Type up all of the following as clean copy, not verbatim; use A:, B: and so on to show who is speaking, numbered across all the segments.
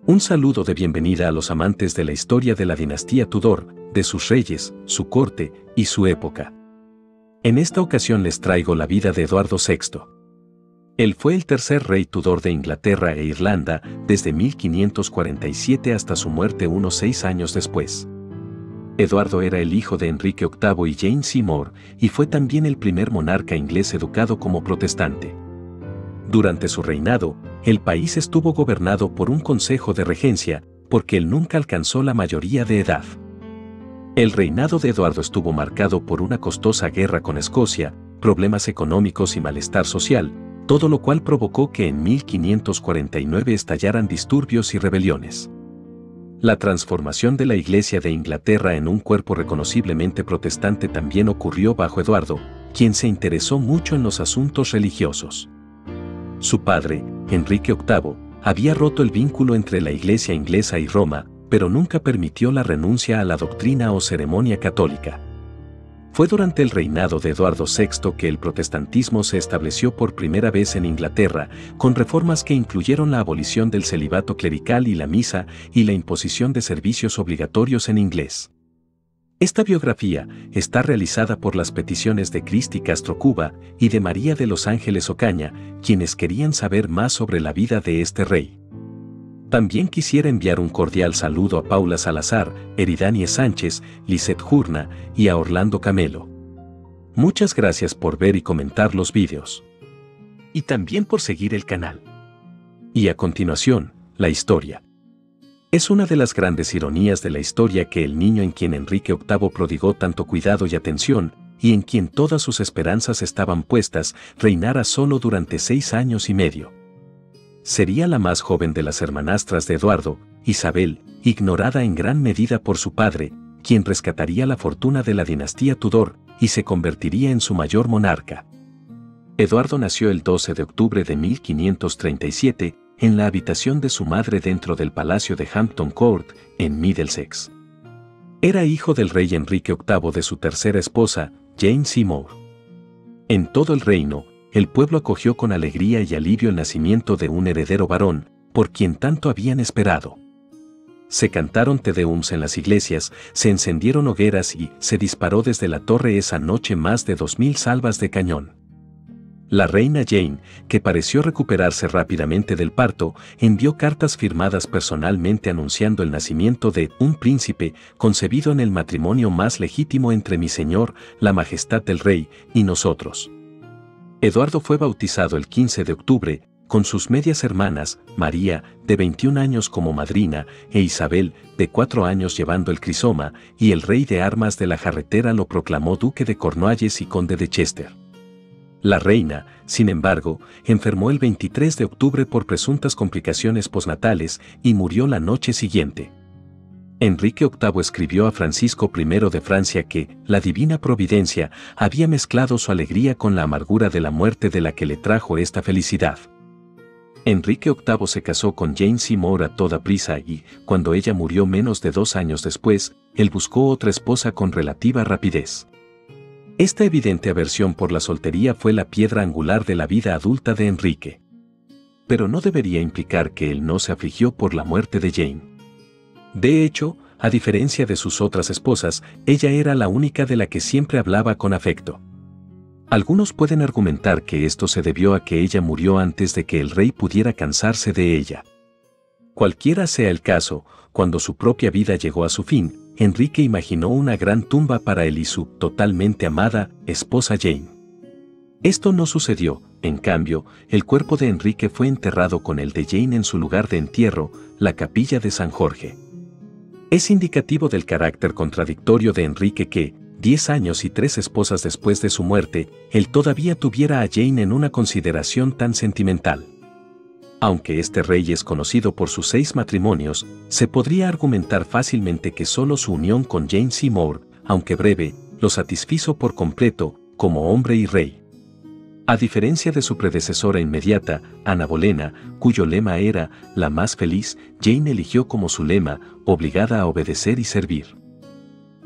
A: Un saludo de bienvenida a los amantes de la historia de la dinastía Tudor, de sus reyes, su corte y su época. En esta ocasión les traigo la vida de Eduardo VI. Él fue el tercer rey Tudor de Inglaterra e Irlanda desde 1547 hasta su muerte unos 6 años después. Eduardo era el hijo de Enrique VIII y Jane Seymour y fue también el primer monarca inglés educado como protestante. Durante su reinado, el país estuvo gobernado por un consejo de regencia, porque él nunca alcanzó la mayoría de edad. El reinado de Eduardo estuvo marcado por una costosa guerra con Escocia, problemas económicos y malestar social, todo lo cual provocó que en 1549 estallaran disturbios y rebeliones. La transformación de la Iglesia de Inglaterra en un cuerpo reconociblemente protestante también ocurrió bajo Eduardo, quien se interesó mucho en los asuntos religiosos. Su padre, Enrique VIII, había roto el vínculo entre la Iglesia inglesa y Roma, pero nunca permitió la renuncia a la doctrina o ceremonia católica. Fue durante el reinado de Eduardo VI que el protestantismo se estableció por primera vez en Inglaterra, con reformas que incluyeron la abolición del celibato clerical y la misa y la imposición de servicios obligatorios en inglés. Esta biografía está realizada por las peticiones de Cristi Castro Cuba y de María de los Ángeles Ocaña, quienes querían saber más sobre la vida de este rey. También quisiera enviar un cordial saludo a Paula Salazar, Eridanie Sánchez, Lisette Jurna y a Orlando Camelo. Muchas gracias por ver y comentar los vídeos. Y también por seguir el canal. Y a continuación, la historia. Es una de las grandes ironías de la historia que el niño en quien Enrique VIII prodigó tanto cuidado y atención, y en quien todas sus esperanzas estaban puestas, reinara solo durante 6 años y medio. Sería la más joven de las hermanastras de Eduardo, Isabel, ignorada en gran medida por su padre, quien rescataría la fortuna de la dinastía Tudor y se convertiría en su mayor monarca. Eduardo nació el 12 de octubre de 1537, en la habitación de su madre dentro del palacio de Hampton Court, en Middlesex. Era hijo del rey Enrique VIII de su tercera esposa, Jane Seymour. En todo el reino, el pueblo acogió con alegría y alivio el nacimiento de un heredero varón, por quien tanto habían esperado. Se cantaron Te Deums en las iglesias, se encendieron hogueras y se disparó desde la torre esa noche más de 2000 salvas de cañón. La reina Jane, que pareció recuperarse rápidamente del parto, envió cartas firmadas personalmente anunciando el nacimiento de un príncipe concebido en el matrimonio más legítimo entre mi señor, la majestad del rey, y nosotros. Eduardo fue bautizado el 15 de octubre, con sus medias hermanas, María, de 21 años como madrina, e Isabel, de 4 años llevando el crisoma, y el rey de armas de la jarretera lo proclamó duque de Cornualles y conde de Chester. La reina, sin embargo, enfermó el 23 de octubre por presuntas complicaciones postnatales y murió la noche siguiente. Enrique VIII escribió a Francisco I de Francia que la divina providencia había mezclado su alegría con la amargura de la muerte de la que le trajo esta felicidad. Enrique VIII se casó con Jane Seymour a toda prisa y, cuando ella murió menos de 2 años después, él buscó otra esposa con relativa rapidez. Esta evidente aversión por la soltería fue la piedra angular de la vida adulta de Enrique. Pero no debería implicar que él no se afligió por la muerte de Jane. De hecho, a diferencia de sus otras esposas, ella era la única de la que siempre hablaba con afecto. Algunos pueden argumentar que esto se debió a que ella murió antes de que el rey pudiera cansarse de ella. Cualquiera sea el caso, cuando su propia vida llegó a su fin, Enrique imaginó una gran tumba para él y su totalmente amada esposa Jane. Esto no sucedió, en cambio, el cuerpo de Enrique fue enterrado con el de Jane en su lugar de entierro, la capilla de San Jorge. Es indicativo del carácter contradictorio de Enrique que, 10 años y 3 esposas después de su muerte, él todavía tuviera a Jane en una consideración tan sentimental. Aunque este rey es conocido por sus 6 matrimonios, se podría argumentar fácilmente que solo su unión con Jane Seymour, aunque breve, lo satisfizo por completo, como hombre y rey. A diferencia de su predecesora inmediata, Ana Bolena, cuyo lema era «La más feliz», Jane eligió como su lema «Obligada a obedecer y servir».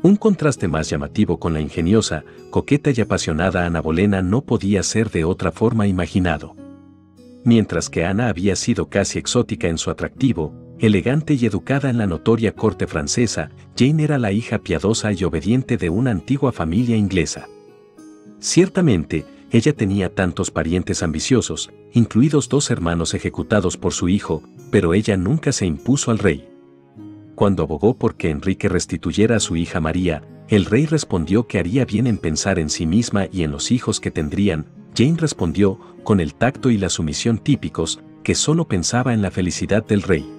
A: Un contraste más llamativo con la ingeniosa, coqueta y apasionada Ana Bolena no podía ser de otra forma imaginado. Mientras que Ana había sido casi exótica en su atractivo, elegante y educada en la notoria corte francesa, Jane era la hija piadosa y obediente de una antigua familia inglesa. Ciertamente, ella tenía tantos parientes ambiciosos, incluidos 2 hermanos ejecutados por su hijo, pero ella nunca se impuso al rey. Cuando abogó por que Enrique restituyera a su hija María, el rey respondió que haría bien en pensar en sí misma y en los hijos que tendrían. Jane respondió, con el tacto y la sumisión típicos, que solo pensaba en la felicidad del rey.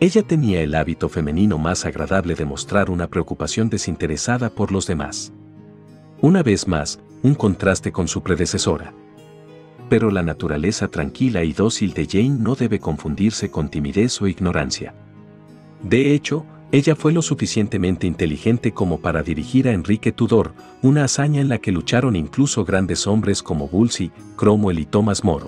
A: Ella tenía el hábito femenino más agradable de mostrar una preocupación desinteresada por los demás. Una vez más, un contraste con su predecesora. Pero la naturaleza tranquila y dócil de Jane no debe confundirse con timidez o ignorancia. De hecho, ella fue lo suficientemente inteligente como para dirigir a Enrique Tudor, una hazaña en la que lucharon incluso grandes hombres como Wolsey, Cromwell y Thomas More.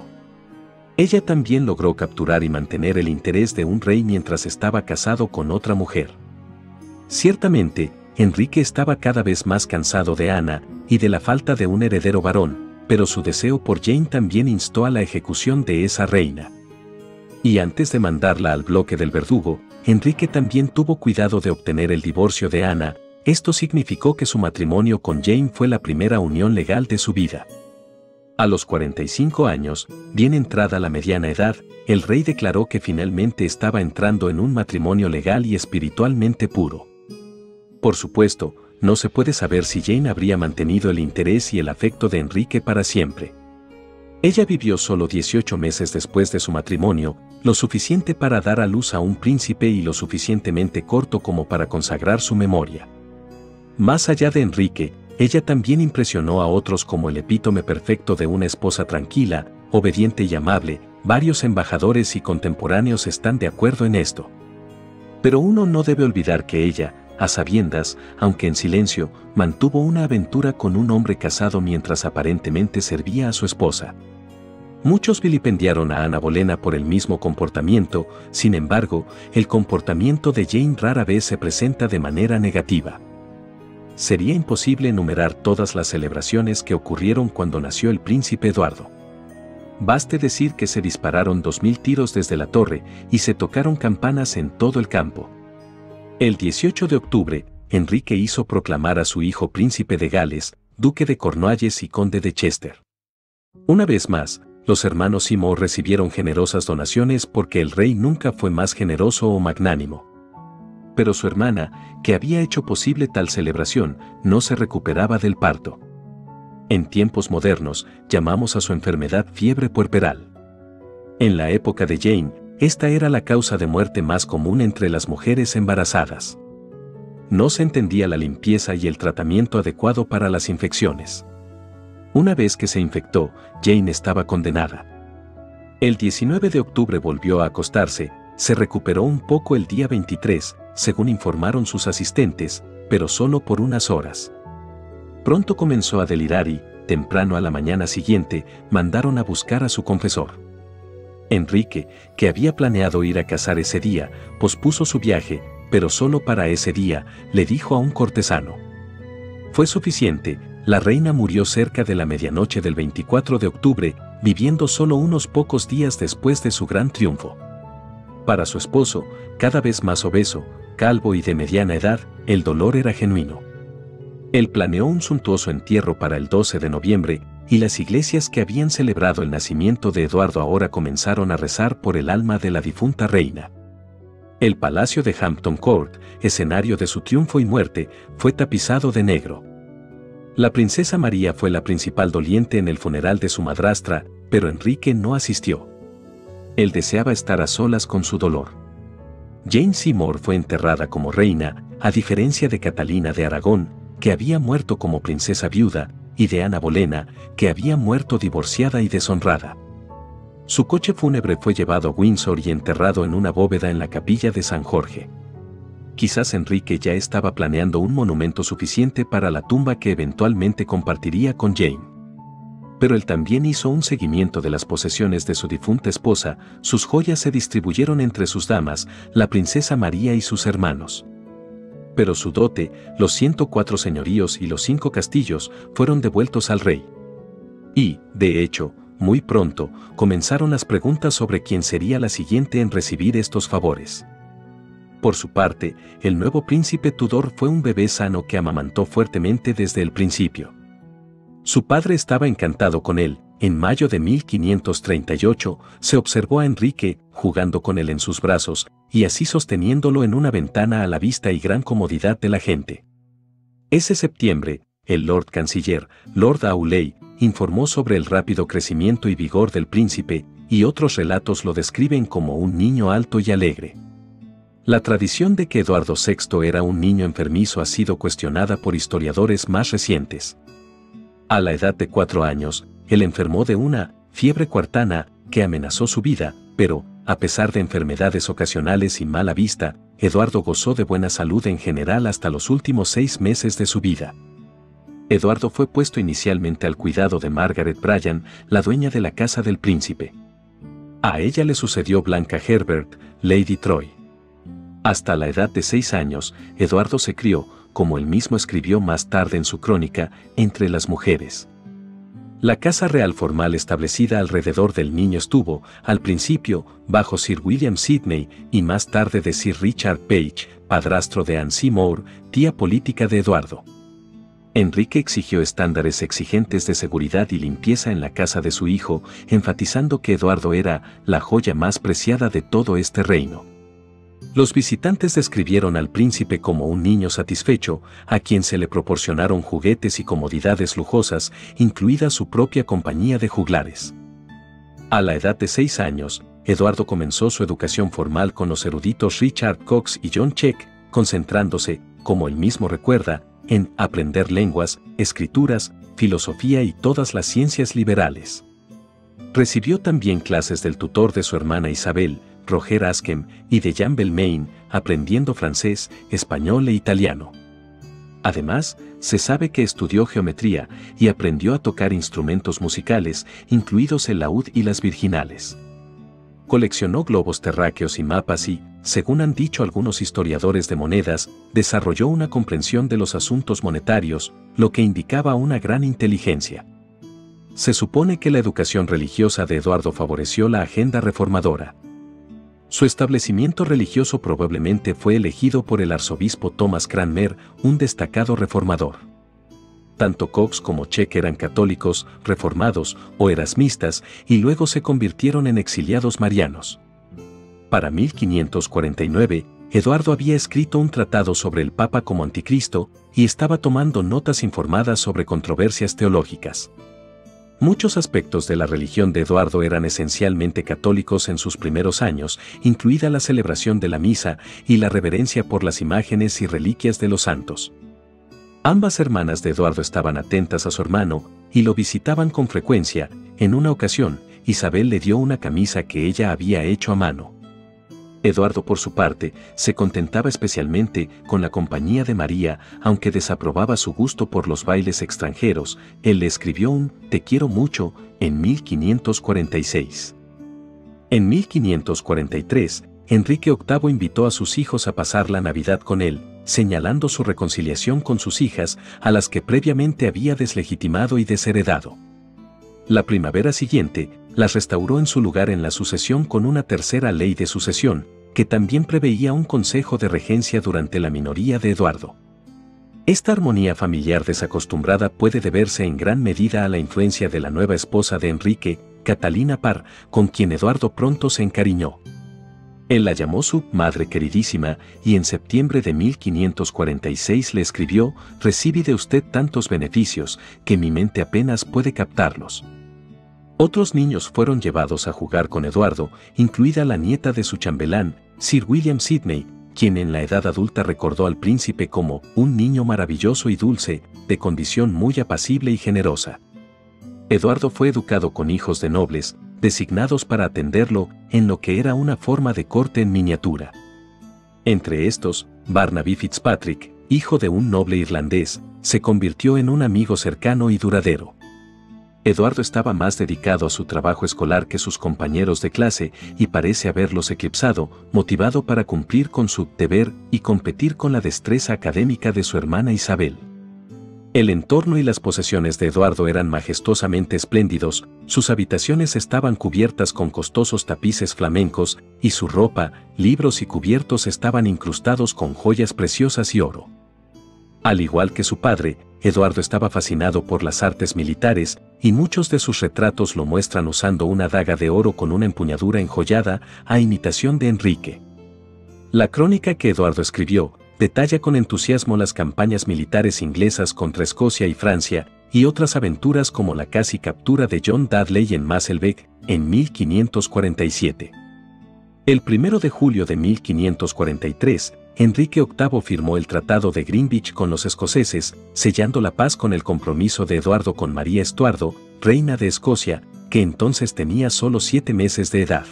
A: Ella también logró capturar y mantener el interés de un rey mientras estaba casado con otra mujer. Ciertamente, Enrique estaba cada vez más cansado de Ana y de la falta de un heredero varón, pero su deseo por Jane también instó a la ejecución de esa reina. Y antes de mandarla al bloque del verdugo, Enrique también tuvo cuidado de obtener el divorcio de Ana. Esto significó que su matrimonio con Jane fue la primera unión legal de su vida. A los 45 años, bien entrada la mediana edad, el rey declaró que finalmente estaba entrando en un matrimonio legal y espiritualmente puro. Por supuesto, no se puede saber si Jane habría mantenido el interés y el afecto de Enrique para siempre. Ella vivió solo 18 meses después de su matrimonio, lo suficiente para dar a luz a un príncipe y lo suficientemente corto como para consagrar su memoria. Más allá de Enrique, ella también impresionó a otros como el epítome perfecto de una esposa tranquila, obediente y amable. Varios embajadores y contemporáneos están de acuerdo en esto. Pero uno no debe olvidar que ella, a sabiendas, aunque en silencio, mantuvo una aventura con un hombre casado mientras aparentemente servía a su esposa. Muchos vilipendiaron a Ana Bolena por el mismo comportamiento. Sin embargo, el comportamiento de Jane rara vez se presenta de manera negativa. Sería imposible enumerar todas las celebraciones que ocurrieron cuando nació el príncipe Eduardo. Baste decir que se dispararon 2000 tiros desde la torre y se tocaron campanas en todo el campo. El 18 de octubre, Enrique hizo proclamar a su hijo príncipe de Gales, duque de Cornualles y conde de Chester. Una vez más, los hermanos Seymour recibieron generosas donaciones porque el rey nunca fue más generoso o magnánimo. Pero su hermana, que había hecho posible tal celebración, no se recuperaba del parto. En tiempos modernos, llamamos a su enfermedad fiebre puerperal. En la época de Jane, esta era la causa de muerte más común entre las mujeres embarazadas. No se entendía la limpieza y el tratamiento adecuado para las infecciones. Una vez que se infectó, Jane estaba condenada. El 19 de octubre volvió a acostarse, se recuperó un poco el día 23, según informaron sus asistentes, pero solo por unas horas. Pronto comenzó a delirar y, temprano a la mañana siguiente, mandaron a buscar a su confesor. Enrique, que había planeado ir a cazar ese día, pospuso su viaje, pero solo para ese día, le dijo a un cortesano. Fue suficiente, la reina murió cerca de la medianoche del 24 de octubre, viviendo solo unos pocos días después de su gran triunfo. Para su esposo, cada vez más obeso, calvo y de mediana edad, el dolor era genuino. Él planeó un suntuoso entierro para el 12 de noviembre, y las iglesias que habían celebrado el nacimiento de Eduardo ahora comenzaron a rezar por el alma de la difunta reina. El palacio de Hampton Court, escenario de su triunfo y muerte, fue tapizado de negro. La princesa María fue la principal doliente en el funeral de su madrastra, pero Enrique no asistió. Él deseaba estar a solas con su dolor. Jane Seymour fue enterrada como reina, a diferencia de Catalina de Aragón, que había muerto como princesa viuda, y de Ana Bolena, que había muerto divorciada y deshonrada. Su coche fúnebre fue llevado a Windsor y enterrado en una bóveda en la capilla de San Jorge. Quizás Enrique ya estaba planeando un monumento suficiente para la tumba que eventualmente compartiría con Jane. Pero él también hizo un seguimiento de las posesiones de su difunta esposa. Sus joyas se distribuyeron entre sus damas, la princesa María y sus hermanos. Pero su dote, los 104 señoríos y los 5 castillos, fueron devueltos al rey. Y, de hecho, muy pronto, comenzaron las preguntas sobre quién sería la siguiente en recibir estos favores. Por su parte, el nuevo príncipe Tudor fue un bebé sano que amamantó fuertemente desde el principio. Su padre estaba encantado con él. En mayo de 1538, se observó a Enrique jugando con él en sus brazos y así sosteniéndolo en una ventana a la vista y gran comodidad de la gente. Ese septiembre, el Lord Canciller, Lord Auley, informó sobre el rápido crecimiento y vigor del príncipe, y otros relatos lo describen como un niño alto y alegre. La tradición de que Eduardo VI era un niño enfermizo ha sido cuestionada por historiadores más recientes. A la edad de 4 años, él enfermó de una fiebre cuartana que amenazó su vida, pero, a pesar de enfermedades ocasionales y mala vista, Eduardo gozó de buena salud en general hasta los últimos 6 meses de su vida. Eduardo fue puesto inicialmente al cuidado de Margaret Bryan, la dueña de la casa del príncipe. A ella le sucedió Blanca Herbert, Lady Troy. Hasta la edad de 6 años, Eduardo se crió, como él mismo escribió más tarde en su crónica, entre las mujeres. La casa real formal establecida alrededor del niño estuvo, al principio, bajo Sir William Sidney y más tarde de Sir Richard Page, padrastro de Anne Seymour, tía política de Eduardo. Enrique exigió estándares exigentes de seguridad y limpieza en la casa de su hijo, enfatizando que Eduardo era la joya más preciada de todo este reino. Los visitantes describieron al príncipe como un niño satisfecho, a quien se le proporcionaron juguetes y comodidades lujosas, incluida su propia compañía de juglares. A la edad de 6 años, Eduardo comenzó su educación formal con los eruditos Richard Cox y John Cheek, concentrándose, como él mismo recuerda, en aprender lenguas, escrituras, filosofía y todas las ciencias liberales. Recibió también clases del tutor de su hermana Isabel, Roger Ascham, y de Jean Belmain, aprendiendo francés, español e italiano. Además, se sabe que estudió geometría y aprendió a tocar instrumentos musicales, incluidos el laúd y las virginales. Coleccionó globos terráqueos y mapas y, según han dicho algunos historiadores de monedas, desarrolló una comprensión de los asuntos monetarios, lo que indicaba una gran inteligencia. Se supone que la educación religiosa de Eduardo favoreció la agenda reformadora. Su establecimiento religioso probablemente fue elegido por el arzobispo Thomas Cranmer, un destacado reformador. Tanto Cox como Cheek eran católicos, reformados o erasmistas y luego se convirtieron en exiliados marianos. Para 1549, Eduardo había escrito un tratado sobre el Papa como anticristo y estaba tomando notas informadas sobre controversias teológicas. Muchos aspectos de la religión de Eduardo eran esencialmente católicos en sus primeros años, incluida la celebración de la misa y la reverencia por las imágenes y reliquias de los santos. Ambas hermanas de Eduardo estaban atentas a su hermano y lo visitaban con frecuencia. En una ocasión, Isabel le dio una camisa que ella había hecho a mano. Eduardo, por su parte, se contentaba especialmente con la compañía de María, aunque desaprobaba su gusto por los bailes extranjeros. Él le escribió un «Te quiero mucho» en 1546. En 1543, Enrique VIII invitó a sus hijos a pasar la Navidad con él, señalando su reconciliación con sus hijas, a las que previamente había deslegitimado y desheredado. La primavera siguiente, las restauró en su lugar en la sucesión con una tercera ley de sucesión, que también preveía un consejo de regencia durante la minoría de Eduardo. Esta armonía familiar desacostumbrada puede deberse en gran medida a la influencia de la nueva esposa de Enrique, Catalina Parr, con quien Eduardo pronto se encariñó. Él la llamó su madre queridísima y en septiembre de 1546 le escribió: «Recibí de usted tantos beneficios que mi mente apenas puede captarlos». Otros niños fueron llevados a jugar con Eduardo, incluida la nieta de su chambelán, Sir William Sidney, quien en la edad adulta recordó al príncipe como un niño maravilloso y dulce, de condición muy apacible y generosa. Eduardo fue educado con hijos de nobles, designados para atenderlo en lo que era una forma de corte en miniatura. Entre estos, Barnaby Fitzpatrick, hijo de un noble irlandés, se convirtió en un amigo cercano y duradero. Eduardo estaba más dedicado a su trabajo escolar que sus compañeros de clase y parece haberlos eclipsado, motivado para cumplir con su deber y competir con la destreza académica de su hermana Isabel. El entorno y las posesiones de Eduardo eran majestuosamente espléndidos, sus habitaciones estaban cubiertas con costosos tapices flamencos, y su ropa, libros y cubiertos estaban incrustados con joyas preciosas y oro. Al igual que su padre, Eduardo estaba fascinado por las artes militares, y muchos de sus retratos lo muestran usando una daga de oro con una empuñadura enjollada, a imitación de Enrique. La crónica que Eduardo escribió detalla con entusiasmo las campañas militares inglesas contra Escocia y Francia, y otras aventuras como la casi captura de John Dudley en Mazzelbeck, en 1547. El 1 de julio de 1543, Enrique VIII firmó el Tratado de Greenwich con los escoceses, sellando la paz con el compromiso de Eduardo con María Estuardo, reina de Escocia, que entonces tenía solo 7 meses de edad.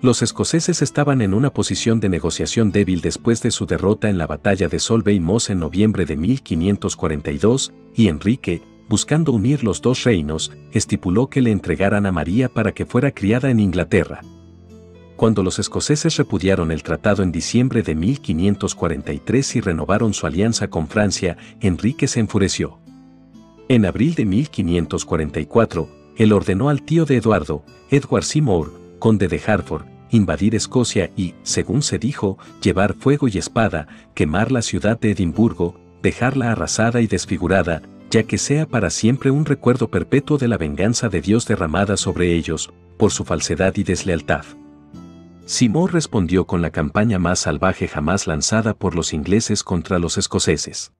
A: Los escoceses estaban en una posición de negociación débil después de su derrota en la batalla de Solway Moss en noviembre de 1542, y Enrique, buscando unir los dos reinos, estipuló que le entregaran a María para que fuera criada en Inglaterra. Cuando los escoceses repudiaron el tratado en diciembre de 1543 y renovaron su alianza con Francia, Enrique se enfureció. En abril de 1544, él ordenó al tío de Eduardo, Edward Seymour, conde de Hertford, invadir Escocia y, según se dijo, llevar fuego y espada, quemar la ciudad de Edimburgo, dejarla arrasada y desfigurada, ya que sea para siempre un recuerdo perpetuo de la venganza de Dios derramada sobre ellos, por su falsedad y deslealtad. Seymour respondió con la campaña más salvaje jamás lanzada por los ingleses contra los escoceses.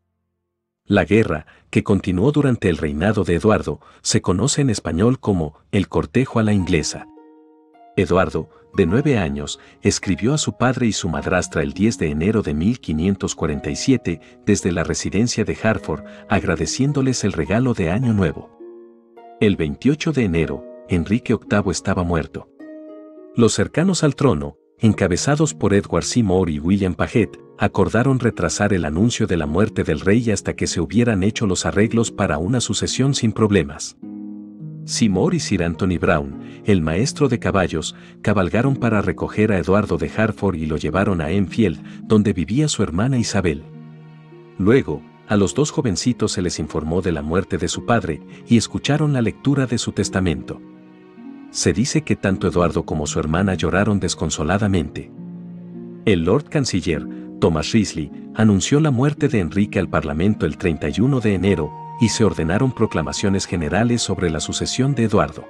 A: La guerra, que continuó durante el reinado de Eduardo, se conoce en español como el cortejo a la inglesa. Eduardo, de 9 años, escribió a su padre y su madrastra el 10 de enero de 1547 desde la residencia de Hertford, agradeciéndoles el regalo de Año Nuevo. El 28 de enero, Enrique VIII estaba muerto. Los cercanos al trono, encabezados por Edward Seymour y William Paget, acordaron retrasar el anuncio de la muerte del rey hasta que se hubieran hecho los arreglos para una sucesión sin problemas. Seymour y Sir Anthony Brown, el maestro de caballos, cabalgaron para recoger a Eduardo de Hertford y lo llevaron a Enfield, donde vivía su hermana Isabel. Luego, a los dos jovencitos se les informó de la muerte de su padre y escucharon la lectura de su testamento. Se dice que tanto Eduardo como su hermana lloraron desconsoladamente. El Lord Canciller, Thomas Wriothesley, anunció la muerte de Enrique al Parlamento el 31 de enero, y se ordenaron proclamaciones generales sobre la sucesión de Eduardo.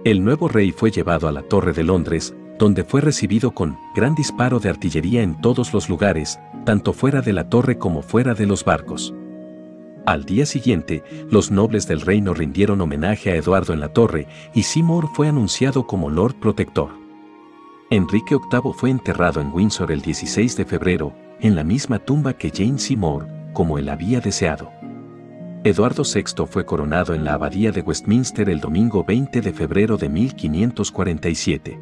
A: El nuevo rey fue llevado a la Torre de Londres, donde fue recibido con gran disparo de artillería en todos los lugares, tanto fuera de la torre como fuera de los barcos. Al día siguiente, los nobles del reino rindieron homenaje a Eduardo en la torre, y Seymour fue anunciado como Lord Protector. Enrique VIII fue enterrado en Windsor el 16 de febrero, en la misma tumba que Jane Seymour, como él había deseado. Eduardo VI fue coronado en la abadía de Westminster el domingo 20 de febrero de 1547.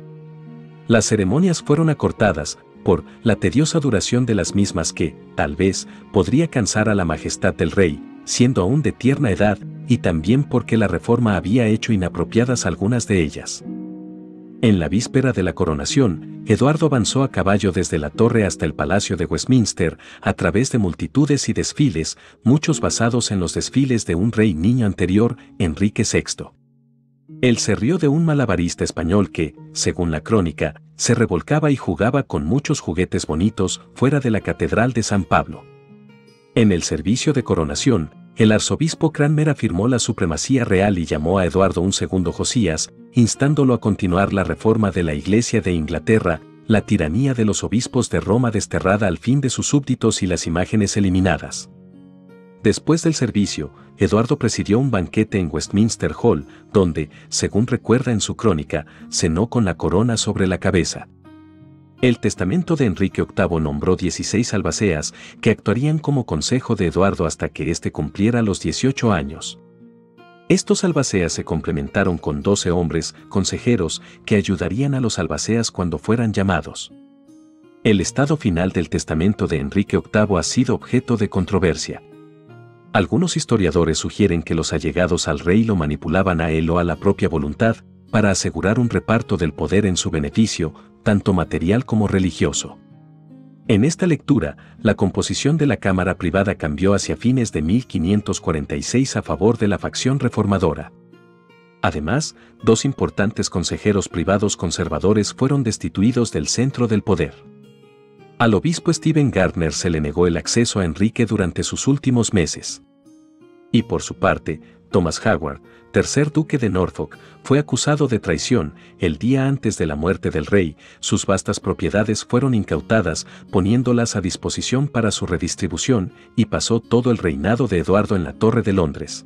A: Las ceremonias fueron acortadas, por la tediosa duración de las mismas que, tal vez, podría cansar a la majestad del rey, siendo aún de tierna edad, y también porque la reforma había hecho inapropiadas algunas de ellas. En la víspera de la coronación, Eduardo avanzó a caballo desde la torre hasta el Palacio de Westminster, a través de multitudes y desfiles, muchos basados en los desfiles de un rey niño anterior, Enrique VI. Él se rió de un malabarista español que, según la crónica, se revolcaba y jugaba con muchos juguetes bonitos fuera de la Catedral de San Pablo. En el servicio de coronación, el arzobispo Cranmer afirmó la supremacía real y llamó a Eduardo II Josías, instándolo a continuar la reforma de la Iglesia de Inglaterra, la tiranía de los obispos de Roma desterrada al fin de sus súbditos y las imágenes eliminadas. Después del servicio, Eduardo presidió un banquete en Westminster Hall, donde, según recuerda en su crónica, cenó con la corona sobre la cabeza. El testamento de Enrique VIII nombró 16 albaceas que actuarían como consejo de Eduardo hasta que éste cumpliera los 18 años. Estos albaceas se complementaron con 12 hombres, consejeros, que ayudarían a los albaceas cuando fueran llamados. El estado final del testamento de Enrique VIII ha sido objeto de controversia. Algunos historiadores sugieren que los allegados al rey lo manipulaban a él o a la propia voluntad, para asegurar un reparto del poder en su beneficio, tanto material como religioso. En esta lectura, la composición de la Cámara Privada cambió hacia fines de 1546 a favor de la facción reformadora. Además, dos importantes consejeros privados conservadores fueron destituidos del centro del poder. Al obispo Stephen Gardner se le negó el acceso a Enrique durante sus últimos meses. Y por su parte, Thomas Howard, tercer duque de Norfolk, fue acusado de traición. El día antes de la muerte del rey, sus vastas propiedades fueron incautadas, poniéndolas a disposición para su redistribución, y pasó todo el reinado de Eduardo en la Torre de Londres.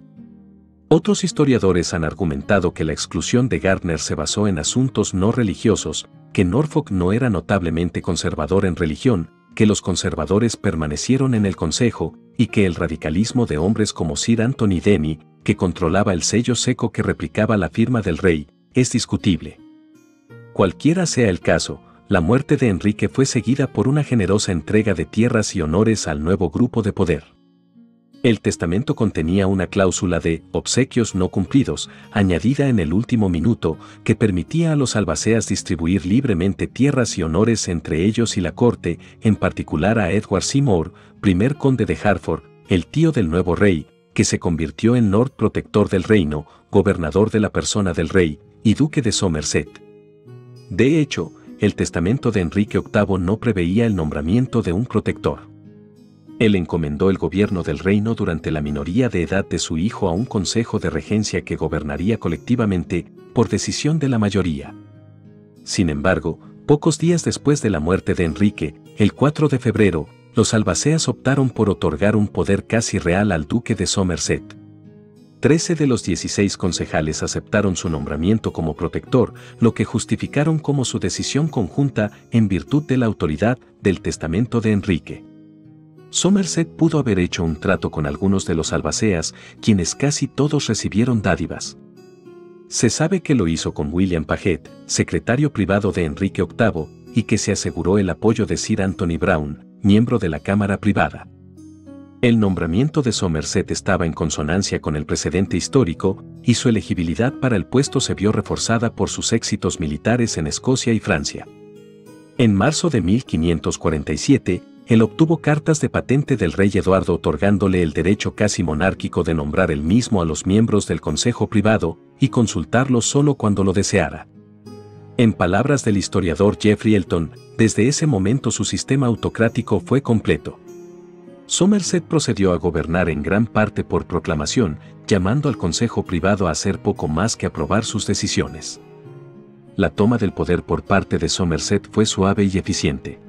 A: Otros historiadores han argumentado que la exclusión de Gardner se basó en asuntos no religiosos, que Norfolk no era notablemente conservador en religión, que los conservadores permanecieron en el consejo, y que el radicalismo de hombres como Sir Anthony Denny, que controlaba el sello seco que replicaba la firma del rey, es discutible. Cualquiera sea el caso, la muerte de Enrique fue seguida por una generosa entrega de tierras y honores al nuevo grupo de poder. El testamento contenía una cláusula de obsequios no cumplidos, añadida en el último minuto, que permitía a los albaceas distribuir libremente tierras y honores entre ellos y la corte, en particular a Edward Seymour, primer conde de Hertford, el tío del nuevo rey, que se convirtió en Lord Protector del reino, gobernador de la persona del rey, y duque de Somerset. De hecho, el testamento de Enrique VIII no preveía el nombramiento de un protector. Él encomendó el gobierno del reino durante la minoría de edad de su hijo a un consejo de regencia que gobernaría colectivamente, por decisión de la mayoría. Sin embargo, pocos días después de la muerte de Enrique, el 4 de febrero, los albaceas optaron por otorgar un poder casi real al duque de Somerset. 13 de los 16 concejales aceptaron su nombramiento como protector, lo que justificaron como su decisión conjunta en virtud de la autoridad del testamento de Enrique. Somerset pudo haber hecho un trato con algunos de los albaceas, quienes casi todos recibieron dádivas. Se sabe que lo hizo con William Paget, secretario privado de Enrique VIII, y que se aseguró el apoyo de Sir Anthony Brown, miembro de la Cámara Privada. El nombramiento de Somerset estaba en consonancia con el precedente histórico, y su elegibilidad para el puesto se vio reforzada por sus éxitos militares en Escocia y Francia. En marzo de 1547, él obtuvo cartas de patente del rey Eduardo otorgándole el derecho casi monárquico de nombrar él mismo a los miembros del consejo privado y consultarlos solo cuando lo deseara. En palabras del historiador Geoffrey Elton, desde ese momento su sistema autocrático fue completo. Somerset procedió a gobernar en gran parte por proclamación, llamando al consejo privado a hacer poco más que aprobar sus decisiones. La toma del poder por parte de Somerset fue suave y eficiente.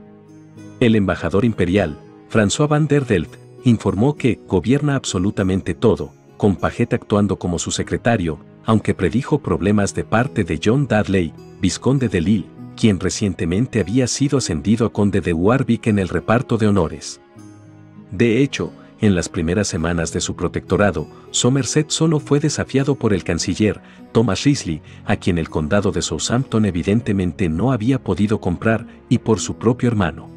A: El embajador imperial, François van der Delft, informó que gobierna absolutamente todo, con Paget actuando como su secretario, aunque predijo problemas de parte de John Dudley, vizconde de Lille, quien recientemente había sido ascendido a conde de Warwick en el reparto de honores. De hecho, en las primeras semanas de su protectorado, Somerset solo fue desafiado por el canciller, Thomas Wriothesley, a quien el condado de Southampton evidentemente no había podido comprar, y por su propio hermano.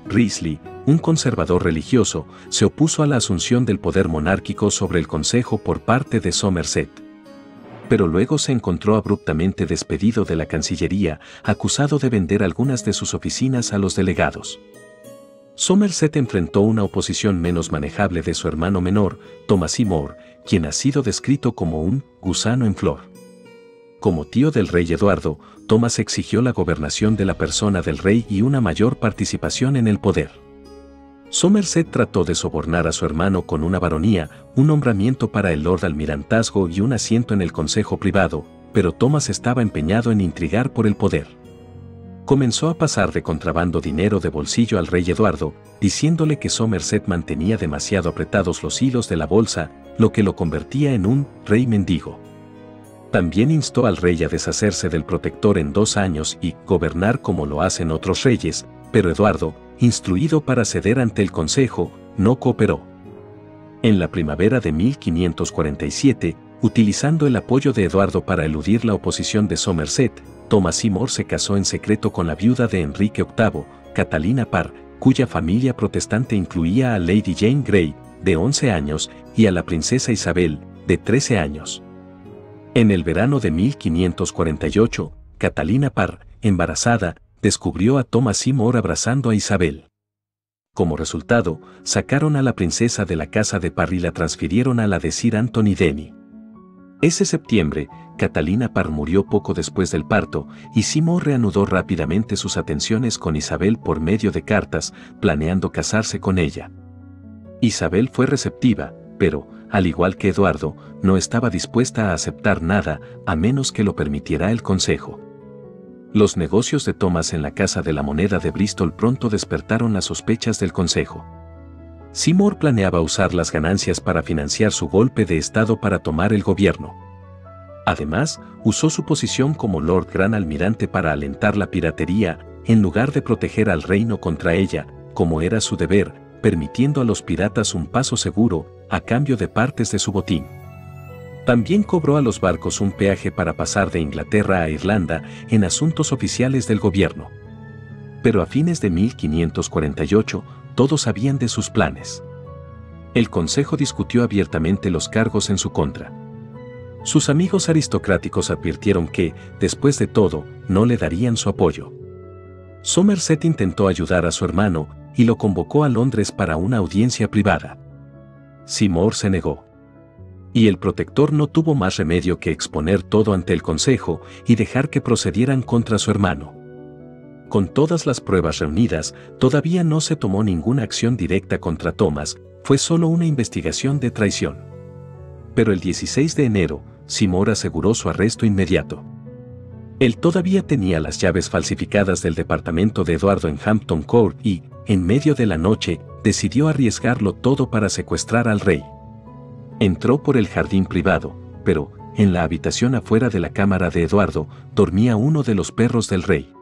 A: Wriothesley, un conservador religioso, se opuso a la asunción del poder monárquico sobre el consejo por parte de Somerset. Pero luego se encontró abruptamente despedido de la Cancillería, acusado de vender algunas de sus oficinas a los delegados. Somerset enfrentó una oposición menos manejable de su hermano menor, Thomas Seymour, quien ha sido descrito como un gusano en flor. Como tío del rey Eduardo, Thomas exigió la gobernación de la persona del rey y una mayor participación en el poder. Somerset trató de sobornar a su hermano con una baronía, un nombramiento para el Lord Almirantazgo y un asiento en el consejo privado, pero Thomas estaba empeñado en intrigar por el poder. Comenzó a pasar de contrabando dinero de bolsillo al rey Eduardo, diciéndole que Somerset mantenía demasiado apretados los hilos de la bolsa, lo que lo convertía en un rey mendigo. También instó al rey a deshacerse del protector en 2 años y gobernar como lo hacen otros reyes, pero Eduardo, instruido para ceder ante el consejo, no cooperó. En la primavera de 1547, utilizando el apoyo de Eduardo para eludir la oposición de Somerset, Thomas Seymour se casó en secreto con la viuda de Enrique VIII, Catalina Parr, cuya familia protestante incluía a Lady Jane Grey, de 11 años, y a la princesa Isabel, de 13 años. En el verano de 1548, Catalina Parr, embarazada, descubrió a Thomas Seymour abrazando a Isabel. Como resultado, sacaron a la princesa de la casa de Parr y la transfirieron a la de Sir Anthony Denny. Ese septiembre, Catalina Parr murió poco después del parto, y Seymour reanudó rápidamente sus atenciones con Isabel por medio de cartas, planeando casarse con ella. Isabel fue receptiva, pero, al igual que Eduardo, no estaba dispuesta a aceptar nada, a menos que lo permitiera el consejo. Los negocios de Thomas en la Casa de la Moneda de Bristol pronto despertaron las sospechas del consejo. Seymour planeaba usar las ganancias para financiar su golpe de estado para tomar el gobierno. Además, usó su posición como Lord Gran Almirante para alentar la piratería, en lugar de proteger al reino contra ella, como era su deber, permitiendo a los piratas un paso seguro, a cambio de partes de su botín. También cobró a los barcos un peaje para pasar de Inglaterra a Irlanda en asuntos oficiales del gobierno. Pero a fines de 1548, todos sabían de sus planes. El consejo discutió abiertamente los cargos en su contra. Sus amigos aristocráticos advirtieron que, después de todo, no le darían su apoyo. Somerset intentó ayudar a su hermano y lo convocó a Londres para una audiencia privada. Seymour se negó. Y el protector no tuvo más remedio que exponer todo ante el consejo y dejar que procedieran contra su hermano. Con todas las pruebas reunidas, todavía no se tomó ninguna acción directa contra Thomas, fue solo una investigación de traición. Pero el 16 de enero, Seymour aseguró su arresto inmediato. Él todavía tenía las llaves falsificadas del departamento de Eduardo en Hampton Court y, en medio de la noche, decidió arriesgarlo todo para secuestrar al rey. Entró por el jardín privado, pero, en la habitación afuera de la cámara de Eduardo, dormía uno de los perros del rey.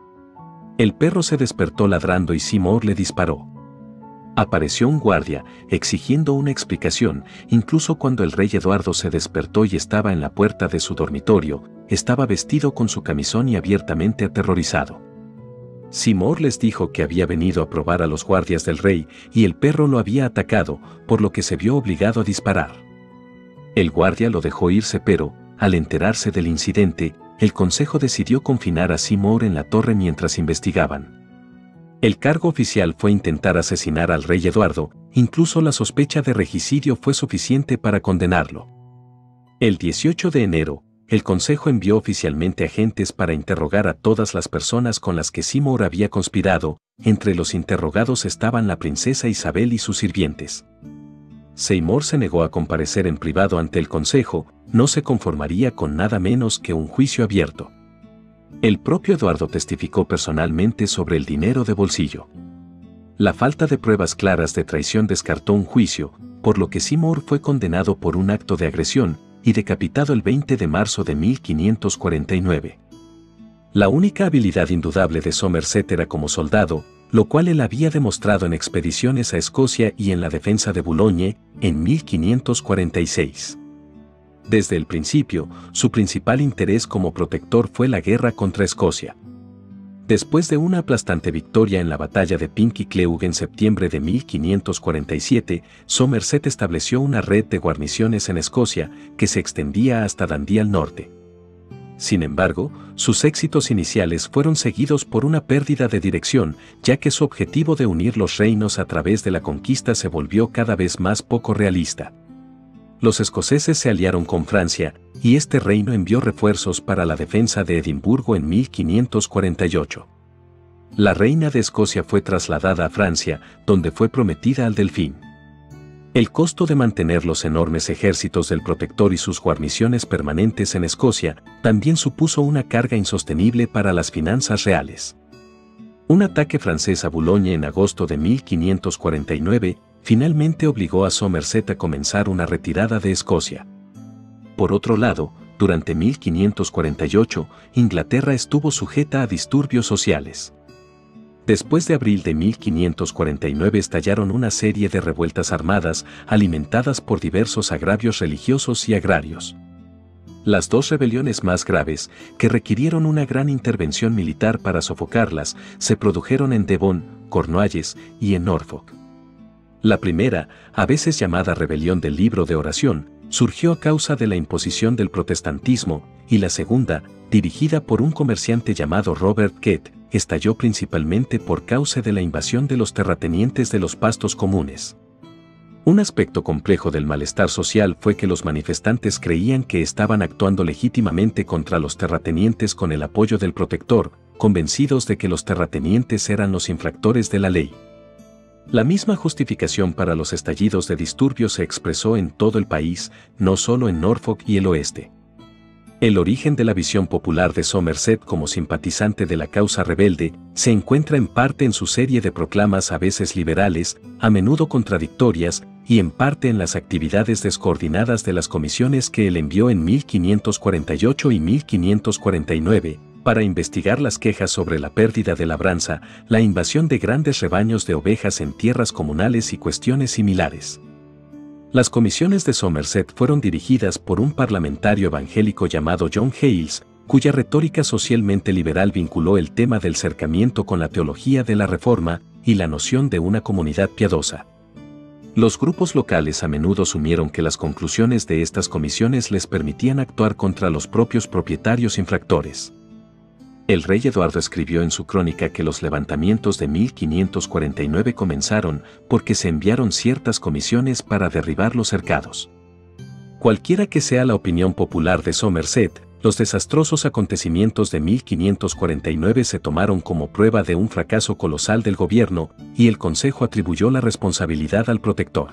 A: El perro se despertó ladrando y Seymour le disparó. Apareció un guardia, exigiendo una explicación, incluso cuando el rey Eduardo se despertó y estaba en la puerta de su dormitorio, estaba vestido con su camisón y abiertamente aterrorizado. Seymour les dijo que había venido a probar a los guardias del rey y el perro lo había atacado, por lo que se vio obligado a disparar. El guardia lo dejó irse pero, al enterarse del incidente, el consejo decidió confinar a Seymour en la torre mientras investigaban. El cargo oficial fue intentar asesinar al rey Eduardo, incluso la sospecha de regicidio fue suficiente para condenarlo. El 18 de enero, el consejo envió oficialmente agentes para interrogar a todas las personas con las que Seymour había conspirado, entre los interrogados estaban la princesa Isabel y sus sirvientes. Seymour se negó a comparecer en privado ante el consejo, no se conformaría con nada menos que un juicio abierto. El propio Eduardo testificó personalmente sobre el dinero de bolsillo. La falta de pruebas claras de traición descartó un juicio, por lo que Seymour fue condenado por un acto de agresión y decapitado el 20 de marzo de 1549. La única habilidad indudable de Somerset era como soldado, lo cual él había demostrado en expediciones a Escocia y en la defensa de Boulogne en 1546. Desde el principio, su principal interés como protector fue la guerra contra Escocia. Después de una aplastante victoria en la batalla de Pinkie-Cleugh en septiembre de 1547, Somerset estableció una red de guarniciones en Escocia que se extendía hasta Dundee al norte. Sin embargo, sus éxitos iniciales fueron seguidos por una pérdida de dirección, ya que su objetivo de unir los reinos a través de la conquista se volvió cada vez más poco realista. Los escoceses se aliaron con Francia, y este reino envió refuerzos para la defensa de Edimburgo en 1548. La reina de Escocia fue trasladada a Francia, donde fue prometida al Delfín. El costo de mantener los enormes ejércitos del protector y sus guarniciones permanentes en Escocia también supuso una carga insostenible para las finanzas reales. Un ataque francés a Boulogne en agosto de 1549 finalmente obligó a Somerset a comenzar una retirada de Escocia. Por otro lado, durante 1548, Inglaterra estuvo sujeta a disturbios sociales. Después de abril de 1549 estallaron una serie de revueltas armadas alimentadas por diversos agravios religiosos y agrarios. Las dos rebeliones más graves, que requirieron una gran intervención militar para sofocarlas, se produjeron en Devon, Cornualles y en Norfolk. La primera, a veces llamada Rebelión del Libro de Oración, surgió a causa de la imposición del protestantismo, y la segunda, dirigida por un comerciante llamado Robert Kett, estalló principalmente por causa de la invasión de los terratenientes de los pastos comunes. Un aspecto complejo del malestar social fue que los manifestantes creían que estaban actuando legítimamente contra los terratenientes con el apoyo del protector, convencidos de que los terratenientes eran los infractores de la ley. La misma justificación para los estallidos de disturbios se expresó en todo el país, no solo en Norfolk y el oeste. El origen de la visión popular de Somerset como simpatizante de la causa rebelde se encuentra en parte en su serie de proclamas a veces liberales, a menudo contradictorias, y en parte en las actividades descoordinadas de las comisiones que él envió en 1548 y 1549, para investigar las quejas sobre la pérdida de labranza, la invasión de grandes rebaños de ovejas en tierras comunales y cuestiones similares. Las comisiones de Somerset fueron dirigidas por un parlamentario evangélico llamado John Hales, cuya retórica socialmente liberal vinculó el tema del cercamiento con la teología de la Reforma y la noción de una comunidad piadosa. Los grupos locales a menudo asumieron que las conclusiones de estas comisiones les permitían actuar contra los propios propietarios infractores. El rey Eduardo escribió en su crónica que los levantamientos de 1549 comenzaron porque se enviaron ciertas comisiones para derribar los cercados. Cualquiera que sea la opinión popular de Somerset, los desastrosos acontecimientos de 1549 se tomaron como prueba de un fracaso colosal del gobierno, y el Consejo atribuyó la responsabilidad al protector.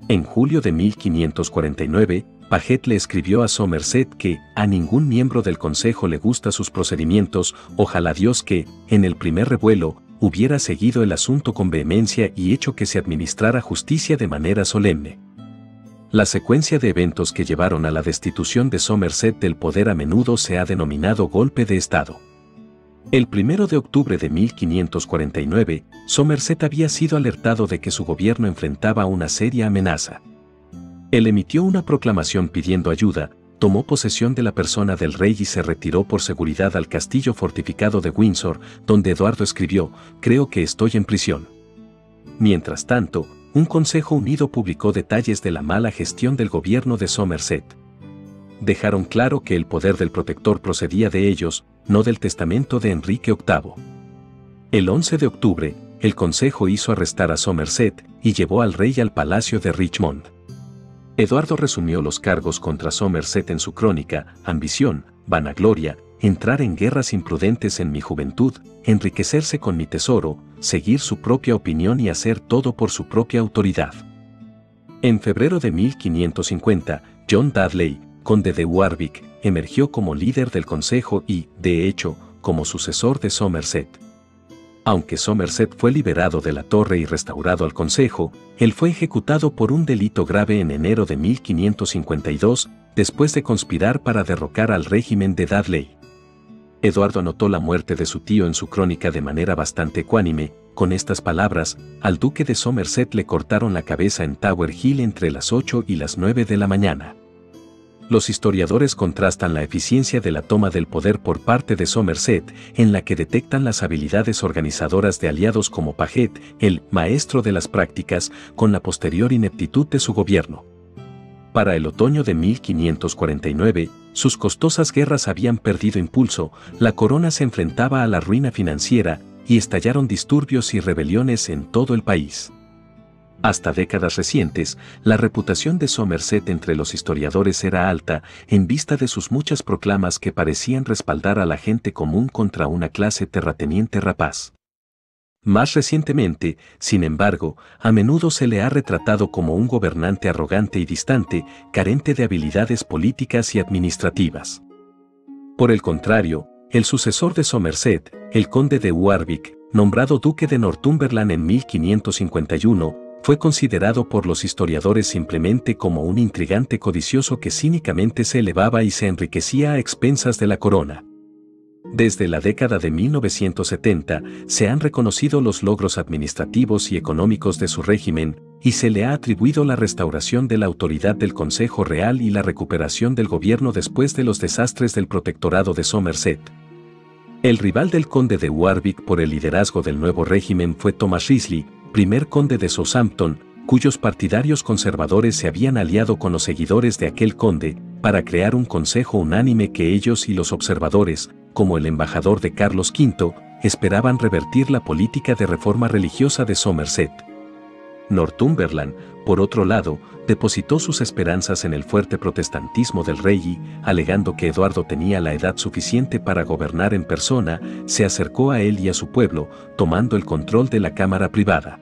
A: En julio de 1549, Paget le escribió a Somerset que a ningún miembro del Consejo le gusta sus procedimientos, ojalá Dios que, en el primer revuelo, hubiera seguido el asunto con vehemencia y hecho que se administrara justicia de manera solemne. La secuencia de eventos que llevaron a la destitución de Somerset del poder a menudo se ha denominado golpe de Estado. El 1 de octubre de 1549, Somerset había sido alertado de que su gobierno enfrentaba una seria amenaza. Él emitió una proclamación pidiendo ayuda, tomó posesión de la persona del rey y se retiró por seguridad al castillo fortificado de Windsor, donde Eduardo escribió: «Creo que estoy en prisión». Mientras tanto, un Consejo Unido publicó detalles de la mala gestión del gobierno de Somerset. Dejaron claro que el poder del protector procedía de ellos, no del testamento de Enrique VIII. El 11 de octubre, el Consejo hizo arrestar a Somerset y llevó al rey al palacio de Richmond. Eduardo resumió los cargos contra Somerset en su crónica: ambición, vanagloria, entrar en guerras imprudentes en mi juventud, enriquecerse con mi tesoro, seguir su propia opinión y hacer todo por su propia autoridad. En febrero de 1550, John Dudley, conde de Warwick, emergió como líder del consejo y, de hecho, como sucesor de Somerset. Aunque Somerset fue liberado de la torre y restaurado al consejo, él fue ejecutado por un delito grave en enero de 1552, después de conspirar para derrocar al régimen de Dudley. Eduardo anotó la muerte de su tío en su crónica de manera bastante ecuánime, con estas palabras: «Al duque de Somerset le cortaron la cabeza en Tower Hill entre las 8 y las 9 de la mañana». Los historiadores contrastan la eficiencia de la toma del poder por parte de Somerset, en la que detectan las habilidades organizadoras de aliados como Paget, el maestro de las prácticas, con la posterior ineptitud de su gobierno. Para el otoño de 1549, sus costosas guerras habían perdido impulso, la corona se enfrentaba a la ruina financiera, y estallaron disturbios y rebeliones en todo el país. Hasta décadas recientes, la reputación de Somerset entre los historiadores era alta, en vista de sus muchas proclamas que parecían respaldar a la gente común contra una clase terrateniente rapaz. Más recientemente, sin embargo, a menudo se le ha retratado como un gobernante arrogante y distante, carente de habilidades políticas y administrativas. Por el contrario, el sucesor de Somerset, el conde de Warwick, nombrado duque de Northumberland en 1551, fue considerado por los historiadores simplemente como un intrigante codicioso que cínicamente se elevaba y se enriquecía a expensas de la corona. Desde la década de 1970 se han reconocido los logros administrativos y económicos de su régimen, y se le ha atribuido la restauración de la autoridad del Consejo Real y la recuperación del gobierno después de los desastres del protectorado de Somerset. El rival del conde de Warwick por el liderazgo del nuevo régimen fue Thomas Wriothesley, primer conde de Southampton, cuyos partidarios conservadores se habían aliado con los seguidores de aquel conde, para crear un consejo unánime que ellos y los observadores, como el embajador de Carlos V, esperaban revertir la política de reforma religiosa de Somerset. Northumberland, por otro lado, depositó sus esperanzas en el fuerte protestantismo del rey y, alegando que Eduardo tenía la edad suficiente para gobernar en persona, se acercó a él y a su pueblo, tomando el control de la cámara privada.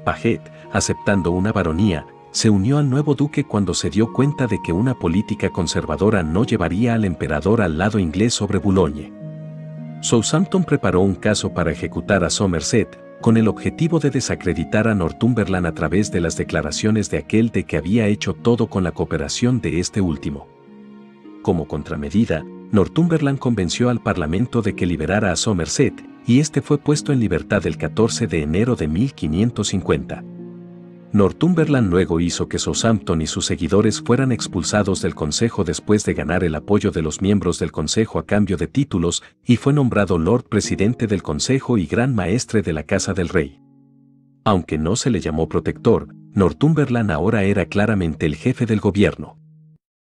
A: Paget, aceptando una baronía, se unió al nuevo duque cuando se dio cuenta de que una política conservadora no llevaría al emperador al lado inglés sobre Boulogne. Southampton preparó un caso para ejecutar a Somerset, con el objetivo de desacreditar a Northumberland a través de las declaraciones de aquel de que había hecho todo con la cooperación de este último. Como contramedida, Northumberland convenció al Parlamento de que liberara a Somerset, y este fue puesto en libertad el 14 de enero de 1550. Northumberland luego hizo que Southampton y sus seguidores fueran expulsados del Consejo después de ganar el apoyo de los miembros del Consejo a cambio de títulos, y fue nombrado Lord Presidente del Consejo y Gran Maestre de la Casa del Rey. Aunque no se le llamó protector, Northumberland ahora era claramente el jefe del gobierno.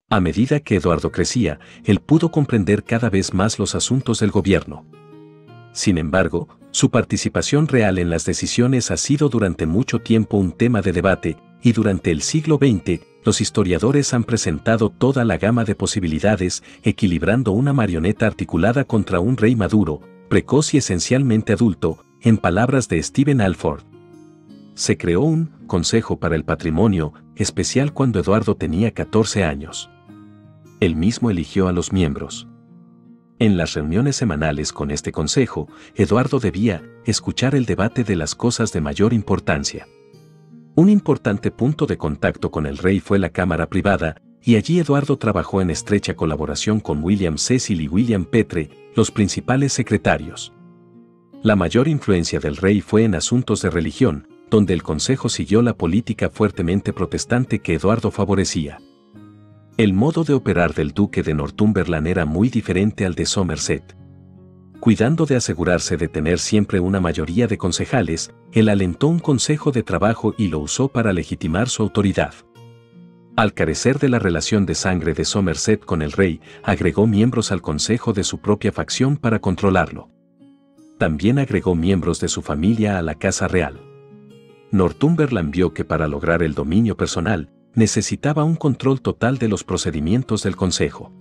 A: A medida que Eduardo crecía, él pudo comprender cada vez más los asuntos del gobierno. Sin embargo, su participación real en las decisiones ha sido durante mucho tiempo un tema de debate, y durante el siglo XX, los historiadores han presentado toda la gama de posibilidades, equilibrando una marioneta articulada contra un rey maduro, precoz y esencialmente adulto, en palabras de Stephen Alford. Se creó un Consejo para el Patrimonio, especial cuando Eduardo tenía 14 años. Él mismo eligió a los miembros. En las reuniones semanales con este consejo, Eduardo debía escuchar el debate de las cosas de mayor importancia. Un importante punto de contacto con el rey fue la cámara privada, y allí Eduardo trabajó en estrecha colaboración con William Cecil y William Petre, los principales secretarios. La mayor influencia del rey fue en asuntos de religión, donde el consejo siguió la política fuertemente protestante que Eduardo favorecía. El modo de operar del duque de Northumberland era muy diferente al de Somerset. Cuidando de asegurarse de tener siempre una mayoría de concejales, él alentó un consejo de trabajo y lo usó para legitimar su autoridad. Al carecer de la relación de sangre de Somerset con el rey, agregó miembros al consejo de su propia facción para controlarlo. También agregó miembros de su familia a la casa real. Northumberland vio que para lograr el dominio personal, necesitaba un control total de los procedimientos del consejo.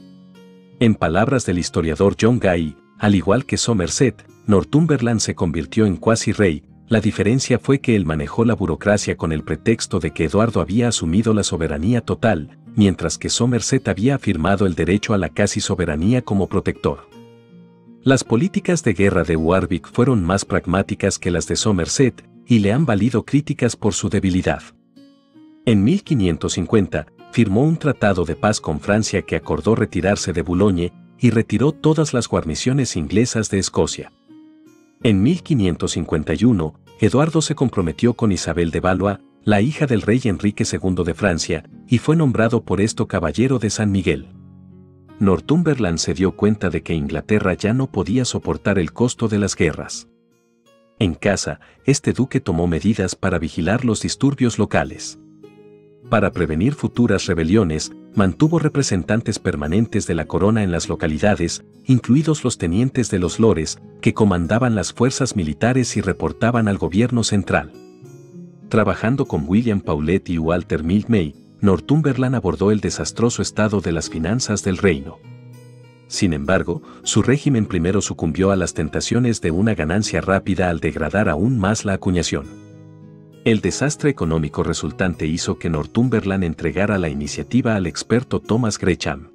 A: En palabras del historiador John Gay, al igual que Somerset, Northumberland se convirtió en cuasi rey. La diferencia fue que él manejó la burocracia con el pretexto de que Eduardo había asumido la soberanía total, mientras que Somerset había afirmado el derecho a la casi soberanía como protector. Las políticas de guerra de Warwick fueron más pragmáticas que las de Somerset, y le han valido críticas por su debilidad. En 1550, firmó un tratado de paz con Francia que acordó retirarse de Boulogne y retiró todas las guarniciones inglesas de Escocia. En 1551, Eduardo se comprometió con Isabel de Valois, la hija del rey Enrique II de Francia, y fue nombrado por esto caballero de San Miguel. Northumberland se dio cuenta de que Inglaterra ya no podía soportar el costo de las guerras. En casa, este duque tomó medidas para vigilar los disturbios locales. Para prevenir futuras rebeliones, mantuvo representantes permanentes de la corona en las localidades, incluidos los tenientes de los lores, que comandaban las fuerzas militares y reportaban al gobierno central. Trabajando con William Paulet y Walter Mildmay, Northumberland abordó el desastroso estado de las finanzas del reino. Sin embargo, su régimen primero sucumbió a las tentaciones de una ganancia rápida al degradar aún más la acuñación. El desastre económico resultante hizo que Northumberland entregara la iniciativa al experto Thomas Gresham.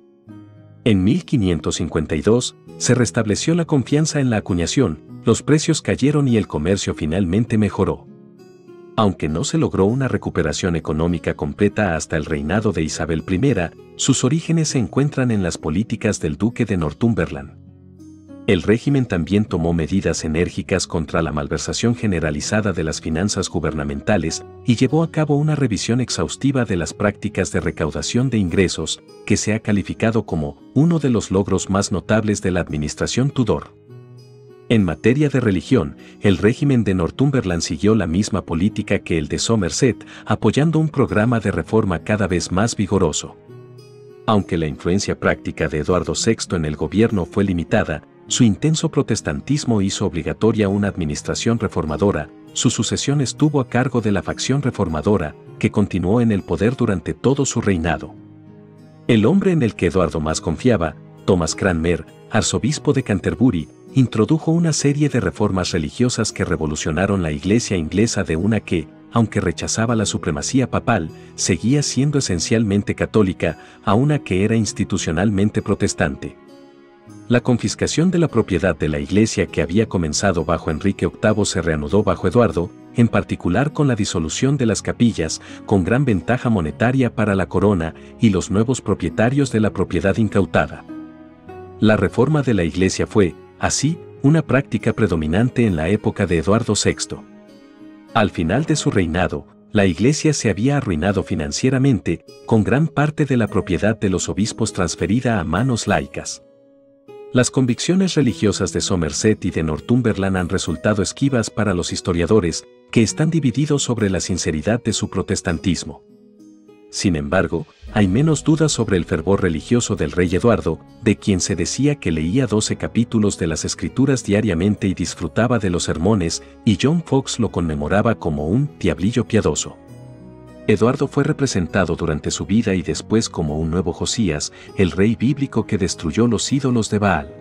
A: En 1552, se restableció la confianza en la acuñación, los precios cayeron y el comercio finalmente mejoró. Aunque no se logró una recuperación económica completa hasta el reinado de Isabel I, sus orígenes se encuentran en las políticas del duque de Northumberland. El régimen también tomó medidas enérgicas contra la malversación generalizada de las finanzas gubernamentales y llevó a cabo una revisión exhaustiva de las prácticas de recaudación de ingresos, que se ha calificado como uno de los logros más notables de la administración Tudor. En materia de religión, el régimen de Northumberland siguió la misma política que el de Somerset, apoyando un programa de reforma cada vez más vigoroso. Aunque la influencia práctica de Eduardo VI en el gobierno fue limitada, Su intenso protestantismo hizo obligatoria una administración reformadora. Su sucesión estuvo a cargo de la facción reformadora, que continuó en el poder durante todo su reinado. El hombre en el que Eduardo más confiaba, Thomas Cranmer, arzobispo de Canterbury, introdujo una serie de reformas religiosas que revolucionaron la Iglesia inglesa de una que, aunque rechazaba la supremacía papal, seguía siendo esencialmente católica, a una que era institucionalmente protestante. La confiscación de la propiedad de la Iglesia que había comenzado bajo Enrique VIII se reanudó bajo Eduardo, en particular con la disolución de las capillas, con gran ventaja monetaria para la corona y los nuevos propietarios de la propiedad incautada. La reforma de la Iglesia fue, así, una práctica predominante en la época de Eduardo VI. Al final de su reinado, la Iglesia se había arruinado financieramente, con gran parte de la propiedad de los obispos transferida a manos laicas. Las convicciones religiosas de Somerset y de Northumberland han resultado esquivas para los historiadores, que están divididos sobre la sinceridad de su protestantismo. Sin embargo, hay menos dudas sobre el fervor religioso del rey Eduardo, de quien se decía que leía 12 capítulos de las Escrituras diariamente y disfrutaba de los sermones, y John Foxe lo conmemoraba como un diablillo piadoso. Eduardo fue representado durante su vida y después como un nuevo Josías, el rey bíblico que destruyó los ídolos de Baal.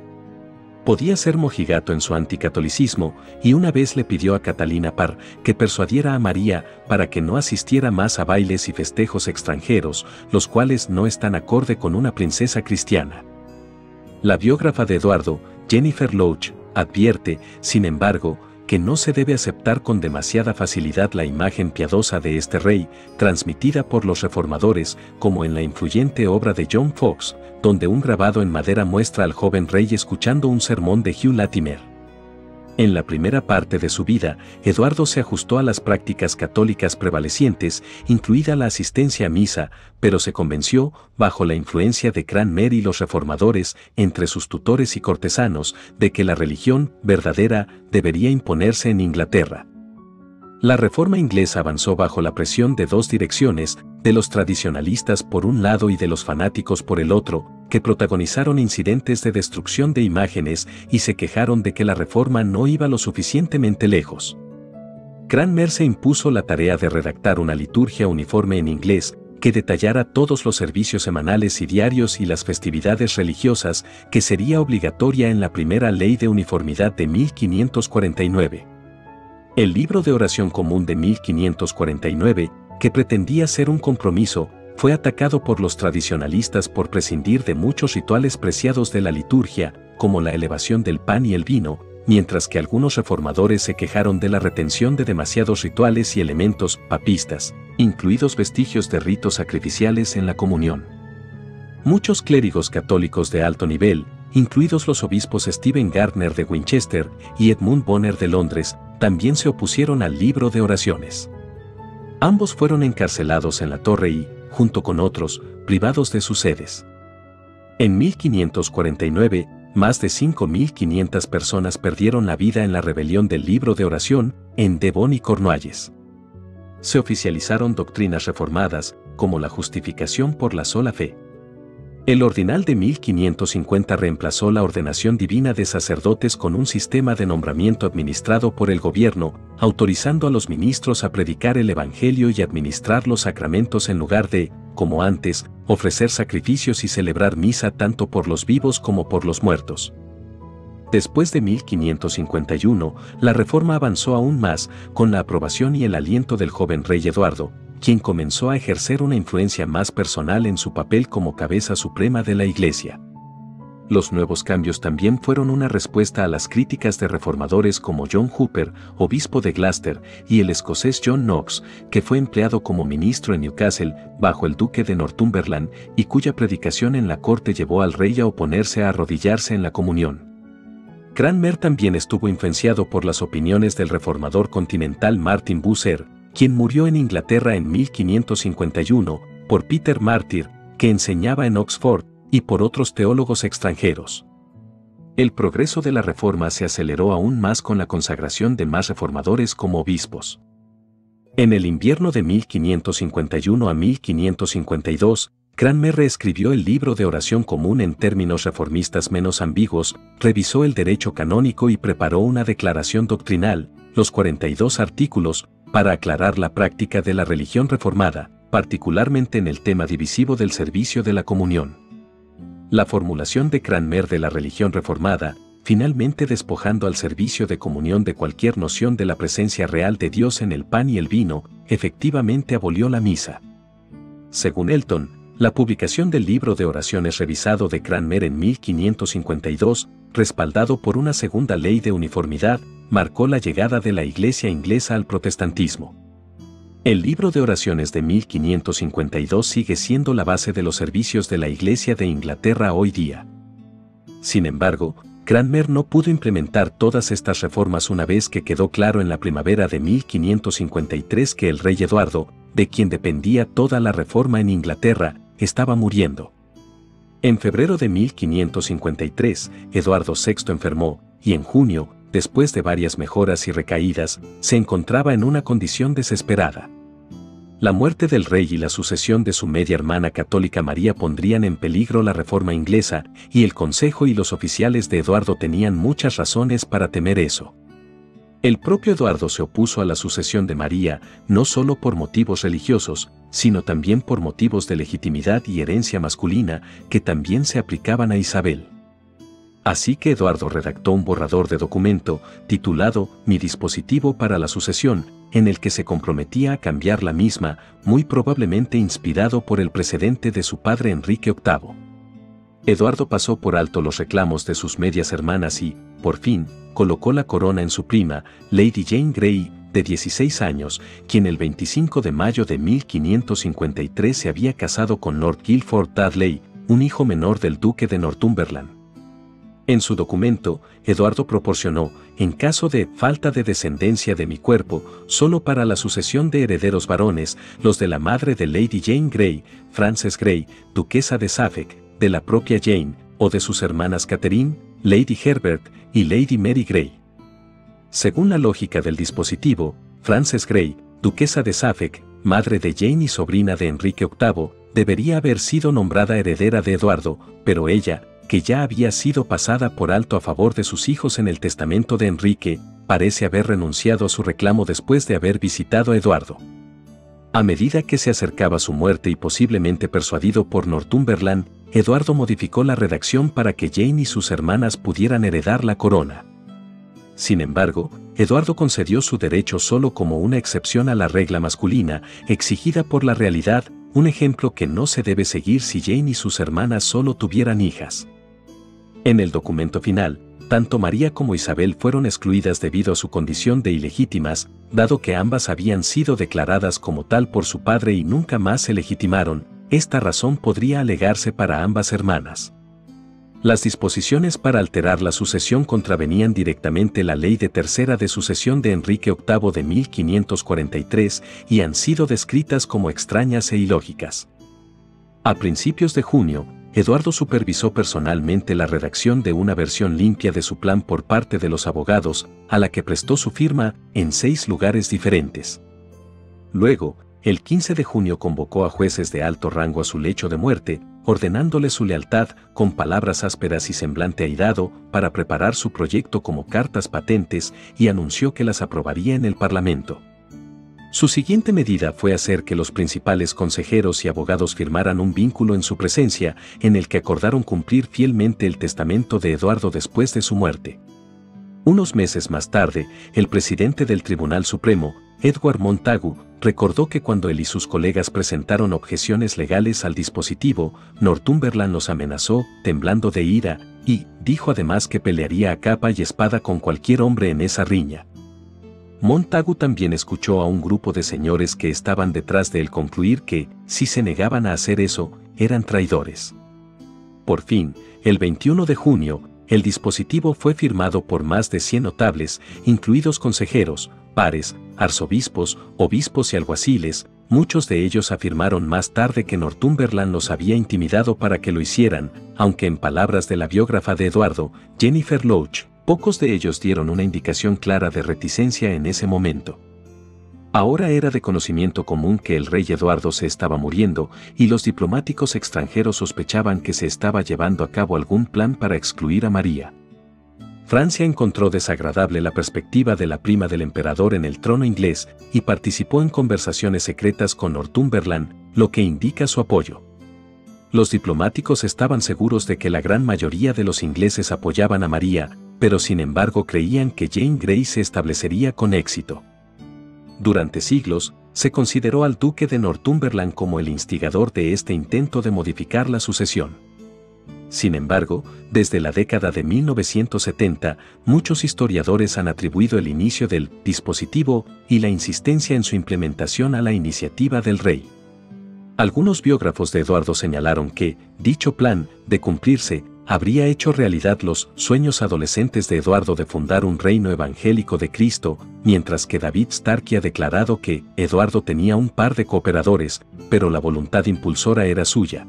A: Podía ser mojigato en su anticatolicismo, y una vez le pidió a Catalina Parr que persuadiera a María para que no asistiera más a bailes y festejos extranjeros, los cuales no están acorde con una princesa cristiana. La biógrafa de Eduardo, Jennifer Loach, advierte, sin embargo, que no se debe aceptar con demasiada facilidad la imagen piadosa de este rey, transmitida por los reformadores, como en la influyente obra de John Foxe, donde un grabado en madera muestra al joven rey escuchando un sermón de Hugh Latimer. En la primera parte de su vida, Eduardo se ajustó a las prácticas católicas prevalecientes, incluida la asistencia a misa, pero se convenció, bajo la influencia de Cranmer y los reformadores, entre sus tutores y cortesanos, de que la religión verdadera debería imponerse en Inglaterra. La reforma inglesa avanzó bajo la presión de dos direcciones, de los tradicionalistas por un lado y de los fanáticos por el otro, que protagonizaron incidentes de destrucción de imágenes y se quejaron de que la reforma no iba lo suficientemente lejos. Cranmer se impuso la tarea de redactar una liturgia uniforme en inglés, que detallara todos los servicios semanales y diarios y las festividades religiosas, que sería obligatoria en la primera ley de uniformidad de 1549. El libro de oración común de 1549, que pretendía ser un compromiso, fue atacado por los tradicionalistas por prescindir de muchos rituales preciados de la liturgia, como la elevación del pan y el vino, mientras que algunos reformadores se quejaron de la retención de demasiados rituales y elementos papistas, incluidos vestigios de ritos sacrificiales en la comunión. Muchos clérigos católicos de alto nivel, incluidos los obispos Stephen Gardner de Winchester y Edmund Bonner de Londres, también se opusieron al libro de oraciones. Ambos fueron encarcelados en la Torre y, junto con otros, privados de sus sedes. En 1549, más de 5.500 personas perdieron la vida en la rebelión del libro de oración, en Devon y Cornualles. Se oficializaron doctrinas reformadas, como la justificación por la sola fe. El ordinal de 1550 reemplazó la ordenación divina de sacerdotes con un sistema de nombramiento administrado por el gobierno, autorizando a los ministros a predicar el evangelio y administrar los sacramentos en lugar de, como antes, ofrecer sacrificios y celebrar misa tanto por los vivos como por los muertos. Después de 1551, la reforma avanzó aún más, con la aprobación y el aliento del joven rey Eduardo, quien comenzó a ejercer una influencia más personal en su papel como cabeza suprema de la Iglesia. Los nuevos cambios también fueron una respuesta a las críticas de reformadores como John Hooper, obispo de Gloucester, y el escocés John Knox, que fue empleado como ministro en Newcastle bajo el duque de Northumberland y cuya predicación en la corte llevó al rey a oponerse a arrodillarse en la comunión. Cranmer también estuvo influenciado por las opiniones del reformador continental Martin Bucer, quien murió en Inglaterra en 1551, por Peter Martyr, que enseñaba en Oxford, y por otros teólogos extranjeros. El progreso de la reforma se aceleró aún más con la consagración de más reformadores como obispos. En el invierno de 1551 a 1552, Cranmer reescribió el libro de oración común en términos reformistas menos ambiguos, revisó el derecho canónico y preparó una declaración doctrinal, los 42 artículos, para aclarar la práctica de la religión reformada, particularmente en el tema divisivo del servicio de la comunión. La formulación de Cranmer de la religión reformada, finalmente despojando al servicio de comunión de cualquier noción de la presencia real de Dios en el pan y el vino, efectivamente abolió la misa. Según Elton, la publicación del libro de oraciones revisado de Cranmer en 1552, respaldado por una segunda ley de uniformidad, marcó la llegada de la Iglesia inglesa al protestantismo. El libro de oraciones de 1552 sigue siendo la base de los servicios de la Iglesia de Inglaterra hoy día. Sin embargo, Cranmer no pudo implementar todas estas reformas una vez que quedó claro en la primavera de 1553 que el rey Eduardo, de quien dependía toda la reforma en Inglaterra, estaba muriendo. En febrero de 1553, Eduardo VI enfermó, y en junio, después de varias mejoras y recaídas, se encontraba en una condición desesperada. La muerte del rey y la sucesión de su media hermana católica María pondrían en peligro la reforma inglesa, y el consejo y los oficiales de Eduardo tenían muchas razones para temer eso. El propio Eduardo se opuso a la sucesión de María, no solo por motivos religiosos, sino también por motivos de legitimidad y herencia masculina que también se aplicaban a Isabel. Así que Eduardo redactó un borrador de documento, titulado Mi dispositivo para la sucesión, en el que se comprometía a cambiar la misma, muy probablemente inspirado por el precedente de su padre Enrique VIII. Eduardo pasó por alto los reclamos de sus medias hermanas y, por fin, colocó la corona en su prima, Lady Jane Grey, de 16 años, quien el 25 de mayo de 1553 se había casado con Lord Guilford Dudley, un hijo menor del duque de Northumberland. En su documento, Eduardo proporcionó, en caso de falta de descendencia de mi cuerpo, solo para la sucesión de herederos varones, los de la madre de Lady Jane Grey, Frances Grey, duquesa de Suffolk, de la propia Jane, o de sus hermanas Catherine, Lady Herbert y Lady Mary Grey. Según la lógica del dispositivo, Frances Grey, duquesa de Suffolk, madre de Jane y sobrina de Enrique VIII, debería haber sido nombrada heredera de Eduardo, pero ella, que ya había sido pasada por alto a favor de sus hijos en el testamento de Enrique, parece haber renunciado a su reclamo después de haber visitado a Eduardo. A medida que se acercaba su muerte y posiblemente persuadido por Northumberland, Eduardo modificó la redacción para que Jane y sus hermanas pudieran heredar la corona. Sin embargo, Eduardo concedió su derecho solo como una excepción a la regla masculina, exigida por la realidad, un ejemplo que no se debe seguir si Jane y sus hermanas solo tuvieran hijas. En el documento final, tanto María como Isabel fueron excluidas debido a su condición de ilegítimas, dado que ambas habían sido declaradas como tal por su padre y nunca más se legitimaron. Esta razón podría alegarse para ambas hermanas. Las disposiciones para alterar la sucesión contravenían directamente la ley de tercera de sucesión de Enrique VIII de 1543 y han sido descritas como extrañas e ilógicas. A principios de junio, Eduardo supervisó personalmente la redacción de una versión limpia de su plan por parte de los abogados, a la que prestó su firma en 6 lugares diferentes. Luego, el 15 de junio convocó a jueces de alto rango a su lecho de muerte, ordenándole su lealtad con palabras ásperas y semblante airado para preparar su proyecto como cartas patentes y anunció que las aprobaría en el Parlamento. Su siguiente medida fue hacer que los principales consejeros y abogados firmaran un vínculo en su presencia, en el que acordaron cumplir fielmente el testamento de Eduardo después de su muerte. Unos meses más tarde, el presidente del Tribunal Supremo, Edward Montagu, recordó que cuando él y sus colegas presentaron objeciones legales al dispositivo, Northumberland los amenazó, temblando de ira, y dijo además que pelearía a capa y espada con cualquier hombre en esa riña. Montagu también escuchó a un grupo de señores que estaban detrás de él concluir que, si se negaban a hacer eso, eran traidores. Por fin, el 21 de junio, el dispositivo fue firmado por más de 100 notables, incluidos consejeros, pares, arzobispos, obispos y alguaciles. Muchos de ellos afirmaron más tarde que Northumberland los había intimidado para que lo hicieran, aunque en palabras de la biógrafa de Eduardo, Jennifer Loach, pocos de ellos dieron una indicación clara de reticencia en ese momento. Ahora era de conocimiento común que el rey Eduardo se estaba muriendo y los diplomáticos extranjeros sospechaban que se estaba llevando a cabo algún plan para excluir a María. Francia encontró desagradable la perspectiva de la prima del emperador en el trono inglés y participó en conversaciones secretas con Northumberland, lo que indica su apoyo. Los diplomáticos estaban seguros de que la gran mayoría de los ingleses apoyaban a María, pero sin embargo creían que Jane Grey se establecería con éxito. Durante siglos, se consideró al duque de Northumberland como el instigador de este intento de modificar la sucesión. Sin embargo, desde la década de 1970, muchos historiadores han atribuido el inicio del dispositivo y la insistencia en su implementación a la iniciativa del rey. Algunos biógrafos de Eduardo señalaron que, dicho plan, de cumplirse, habría hecho realidad los sueños adolescentes de Eduardo de fundar un reino evangélico de Cristo, mientras que David Starkey ha declarado que Eduardo tenía un par de cooperadores, pero la voluntad impulsora era suya.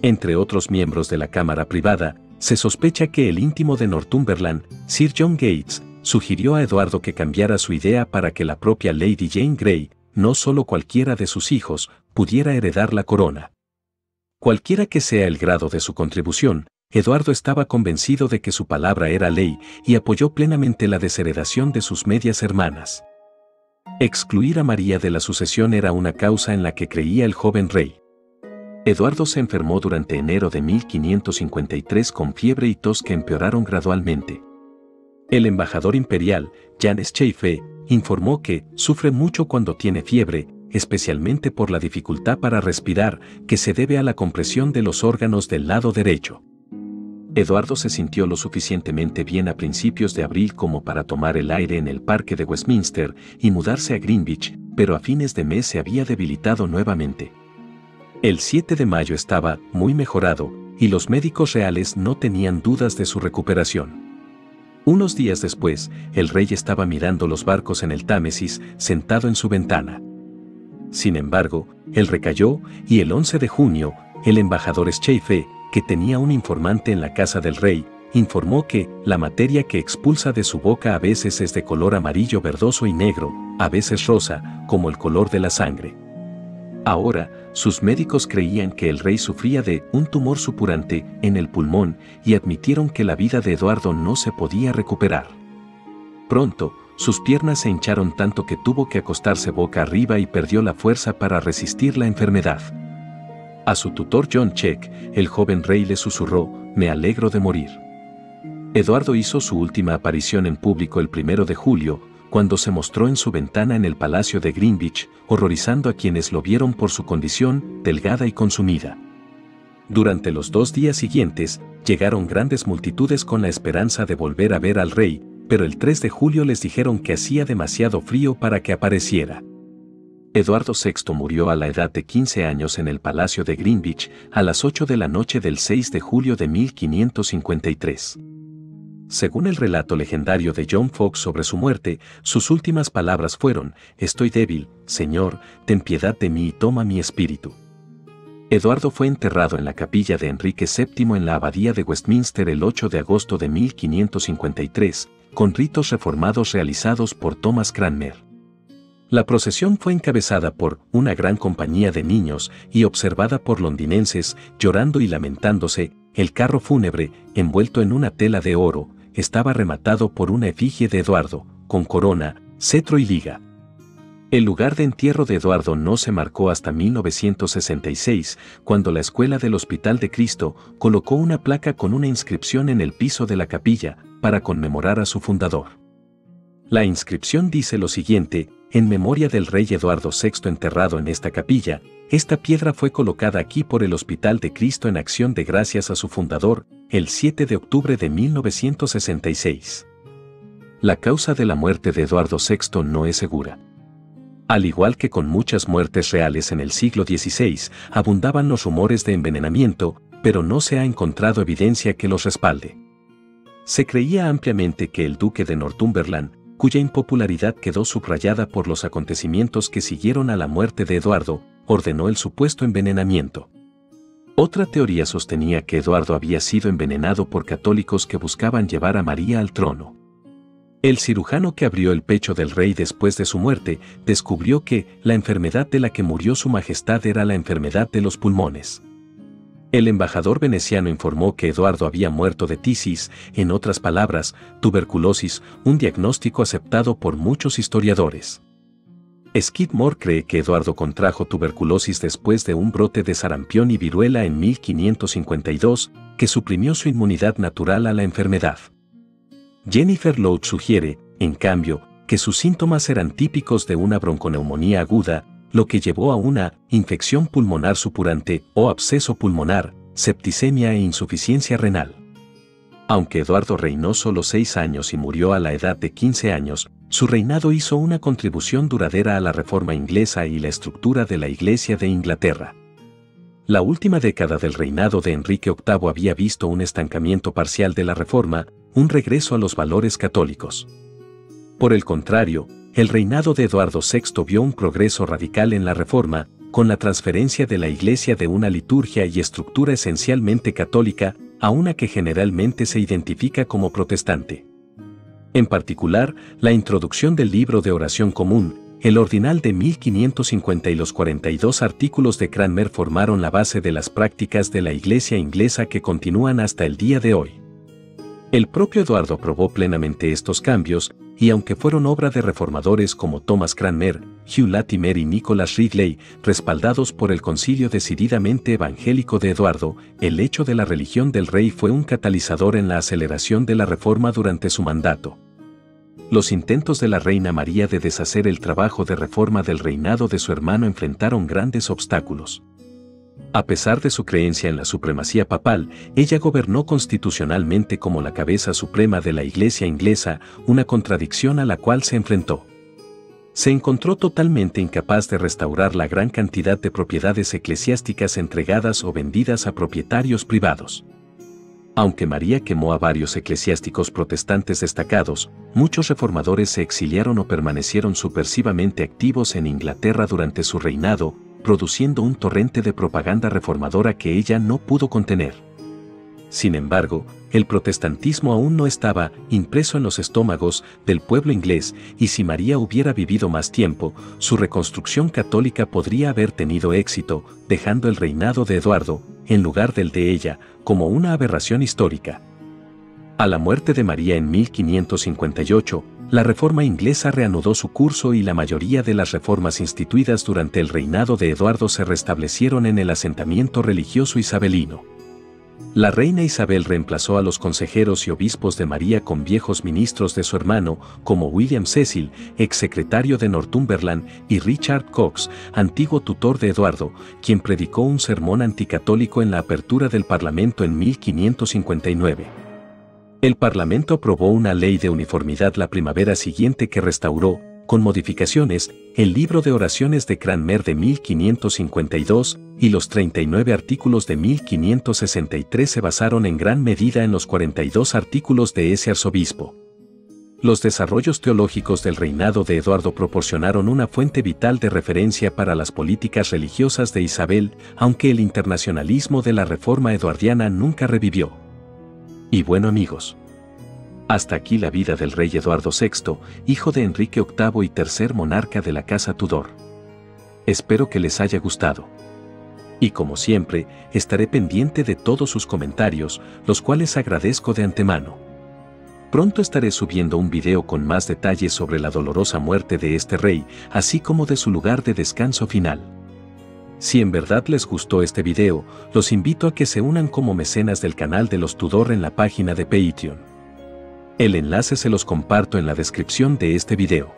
A: Entre otros miembros de la Cámara Privada, se sospecha que el íntimo de Northumberland, Sir John Gates, sugirió a Eduardo que cambiara su idea para que la propia Lady Jane Grey, no solo cualquiera de sus hijos, pudiera heredar la corona. Cualquiera que sea el grado de su contribución, Eduardo estaba convencido de que su palabra era ley y apoyó plenamente la desheredación de sus medias hermanas. Excluir a María de la sucesión era una causa en la que creía el joven rey. Eduardo se enfermó durante enero de 1553 con fiebre y tos que empeoraron gradualmente. El embajador imperial, Jan Schaffe, informó que sufre mucho cuando tiene fiebre, especialmente por la dificultad para respirar, que se debe a la compresión de los órganos del lado derecho. Eduardo se sintió lo suficientemente bien a principios de abril como para tomar el aire en el parque de Westminster y mudarse a Greenwich, pero a fines de mes se había debilitado nuevamente. El 7 de mayo estaba muy mejorado, y los médicos reales no tenían dudas de su recuperación. Unos días después, el rey estaba mirando los barcos en el Támesis, sentado en su ventana. Sin embargo, él recayó, y el 11 de junio, el embajador Schaffe, que tenía un informante en la casa del rey, informó que la materia que expulsa de su boca a veces es de color amarillo verdoso y negro, a veces rosa, como el color de la sangre. Ahora, sus médicos creían que el rey sufría de un tumor supurante en el pulmón y admitieron que la vida de Eduardo no se podía recuperar. Pronto, sus piernas se hincharon tanto que tuvo que acostarse boca arriba y perdió la fuerza para resistir la enfermedad. A su tutor John Check, el joven rey le susurró: «Me alegro de morir». Eduardo hizo su última aparición en público el 1 de julio, cuando se mostró en su ventana en el Palacio de Greenwich, horrorizando a quienes lo vieron por su condición delgada y consumida. Durante los 2 días siguientes, llegaron grandes multitudes con la esperanza de volver a ver al rey, pero el 3 de julio les dijeron que hacía demasiado frío para que apareciera. Eduardo VI murió a la edad de 15 años en el Palacio de Greenwich a las 8 de la noche del 6 de julio de 1553. Según el relato legendario de John Fox sobre su muerte, sus últimas palabras fueron: «Estoy débil, Señor, ten piedad de mí y toma mi espíritu». Eduardo fue enterrado en la capilla de Enrique VII en la abadía de Westminster el 8 de agosto de 1553, con ritos reformados realizados por Thomas Cranmer. La procesión fue encabezada por una gran compañía de niños y observada por londinenses, llorando y lamentándose. El carro fúnebre, envuelto en una tela de oro, estaba rematado por una efigie de Eduardo, con corona, cetro y liga. El lugar de entierro de Eduardo no se marcó hasta 1966, cuando la Escuela del Hospital de Cristo colocó una placa con una inscripción en el piso de la capilla, para conmemorar a su fundador. La inscripción dice lo siguiente: «En memoria del rey Eduardo VI enterrado en esta capilla, esta piedra fue colocada aquí por el Hospital de Cristo en acción de gracias a su fundador, el 7 de octubre de 1966». La causa de la muerte de Eduardo VI no es segura. Al igual que con muchas muertes reales en el siglo XVI, abundaban los rumores de envenenamiento, pero no se ha encontrado evidencia que los respalde. Se creía ampliamente que el duque de Northumberland, cuya impopularidad quedó subrayada por los acontecimientos que siguieron a la muerte de Eduardo, ordenó el supuesto envenenamiento. Otra teoría sostenía que Eduardo había sido envenenado por católicos que buscaban llevar a María al trono. El cirujano que abrió el pecho del rey después de su muerte descubrió que la enfermedad de la que murió su majestad era la enfermedad de los pulmones. El embajador veneciano informó que Eduardo había muerto de tisis, en otras palabras, tuberculosis, un diagnóstico aceptado por muchos historiadores. Skidmore cree que Eduardo contrajo tuberculosis después de un brote de sarampión y viruela en 1552, que suprimió su inmunidad natural a la enfermedad. Jennifer Lodge sugiere, en cambio, que sus síntomas eran típicos de una bronconeumonía aguda, lo que llevó a una infección pulmonar supurante o absceso pulmonar, septicemia e insuficiencia renal. Aunque Eduardo reinó solo 6 años y murió a la edad de 15 años, su reinado hizo una contribución duradera a la reforma inglesa y la estructura de la Iglesia de Inglaterra. La última década del reinado de Enrique VIII había visto un estancamiento parcial de la reforma, un regreso a los valores católicos. Por el contrario, el reinado de Eduardo VI vio un progreso radical en la reforma, con la transferencia de la Iglesia de una liturgia y estructura esencialmente católica a una que generalmente se identifica como protestante. En particular, la introducción del libro de oración común, el ordinal de 1550 y los 42 artículos de Cranmer formaron la base de las prácticas de la Iglesia inglesa que continúan hasta el día de hoy. El propio Eduardo aprobó plenamente estos cambios, y aunque fueron obra de reformadores como Thomas Cranmer, Hugh Latimer y Nicholas Ridley, respaldados por el concilio decididamente evangélico de Eduardo, el hecho de la religión del rey fue un catalizador en la aceleración de la reforma durante su mandato. Los intentos de la reina María de deshacer el trabajo de reforma del reinado de su hermano enfrentaron grandes obstáculos. A pesar de su creencia en la supremacía papal, ella gobernó constitucionalmente como la cabeza suprema de la Iglesia inglesa, una contradicción a la cual se enfrentó. Se encontró totalmente incapaz de restaurar la gran cantidad de propiedades eclesiásticas entregadas o vendidas a propietarios privados. Aunque María quemó a varios eclesiásticos protestantes destacados, muchos reformadores se exiliaron o permanecieron subversivamente activos en Inglaterra durante su reinado, produciendo un torrente de propaganda reformadora que ella no pudo contener. Sin embargo, el protestantismo aún no estaba impreso en los estómagos del pueblo inglés, y si María hubiera vivido más tiempo, su reconstrucción católica podría haber tenido éxito, dejando el reinado de Eduardo, en lugar del de ella, como una aberración histórica. A la muerte de María en 1558, la reforma inglesa reanudó su curso y la mayoría de las reformas instituidas durante el reinado de Eduardo se restablecieron en el asentamiento religioso isabelino. La reina Isabel reemplazó a los consejeros y obispos de María con viejos ministros de su hermano, como William Cecil, exsecretario de Northumberland, y Richard Cox, antiguo tutor de Eduardo, quien predicó un sermón anticatólico en la apertura del Parlamento en 1559. El Parlamento aprobó una ley de uniformidad la primavera siguiente que restauró, con modificaciones, el libro de oraciones de Cranmer de 1552, y los 39 artículos de 1563 se basaron en gran medida en los 42 artículos de ese arzobispo. Los desarrollos teológicos del reinado de Eduardo proporcionaron una fuente vital de referencia para las políticas religiosas de Isabel, aunque el internacionalismo de la reforma eduardiana nunca revivió. Y bueno amigos, hasta aquí la vida del rey Eduardo VI, hijo de Enrique VIII y tercer monarca de la Casa Tudor. Espero que les haya gustado. Y como siempre, estaré pendiente de todos sus comentarios, los cuales agradezco de antemano. Pronto estaré subiendo un video con más detalles sobre la dolorosa muerte de este rey, así como de su lugar de descanso final. Si en verdad les gustó este video, los invito a que se unan como mecenas del canal de los Tudor en la página de Patreon. El enlace se los comparto en la descripción de este video.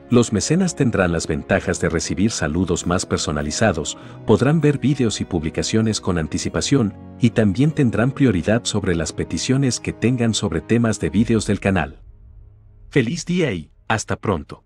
A: Los mecenas tendrán las ventajas de recibir saludos más personalizados, podrán ver vídeos y publicaciones con anticipación, y también tendrán prioridad sobre las peticiones que tengan sobre temas de vídeos del canal. ¡Feliz día y hasta pronto!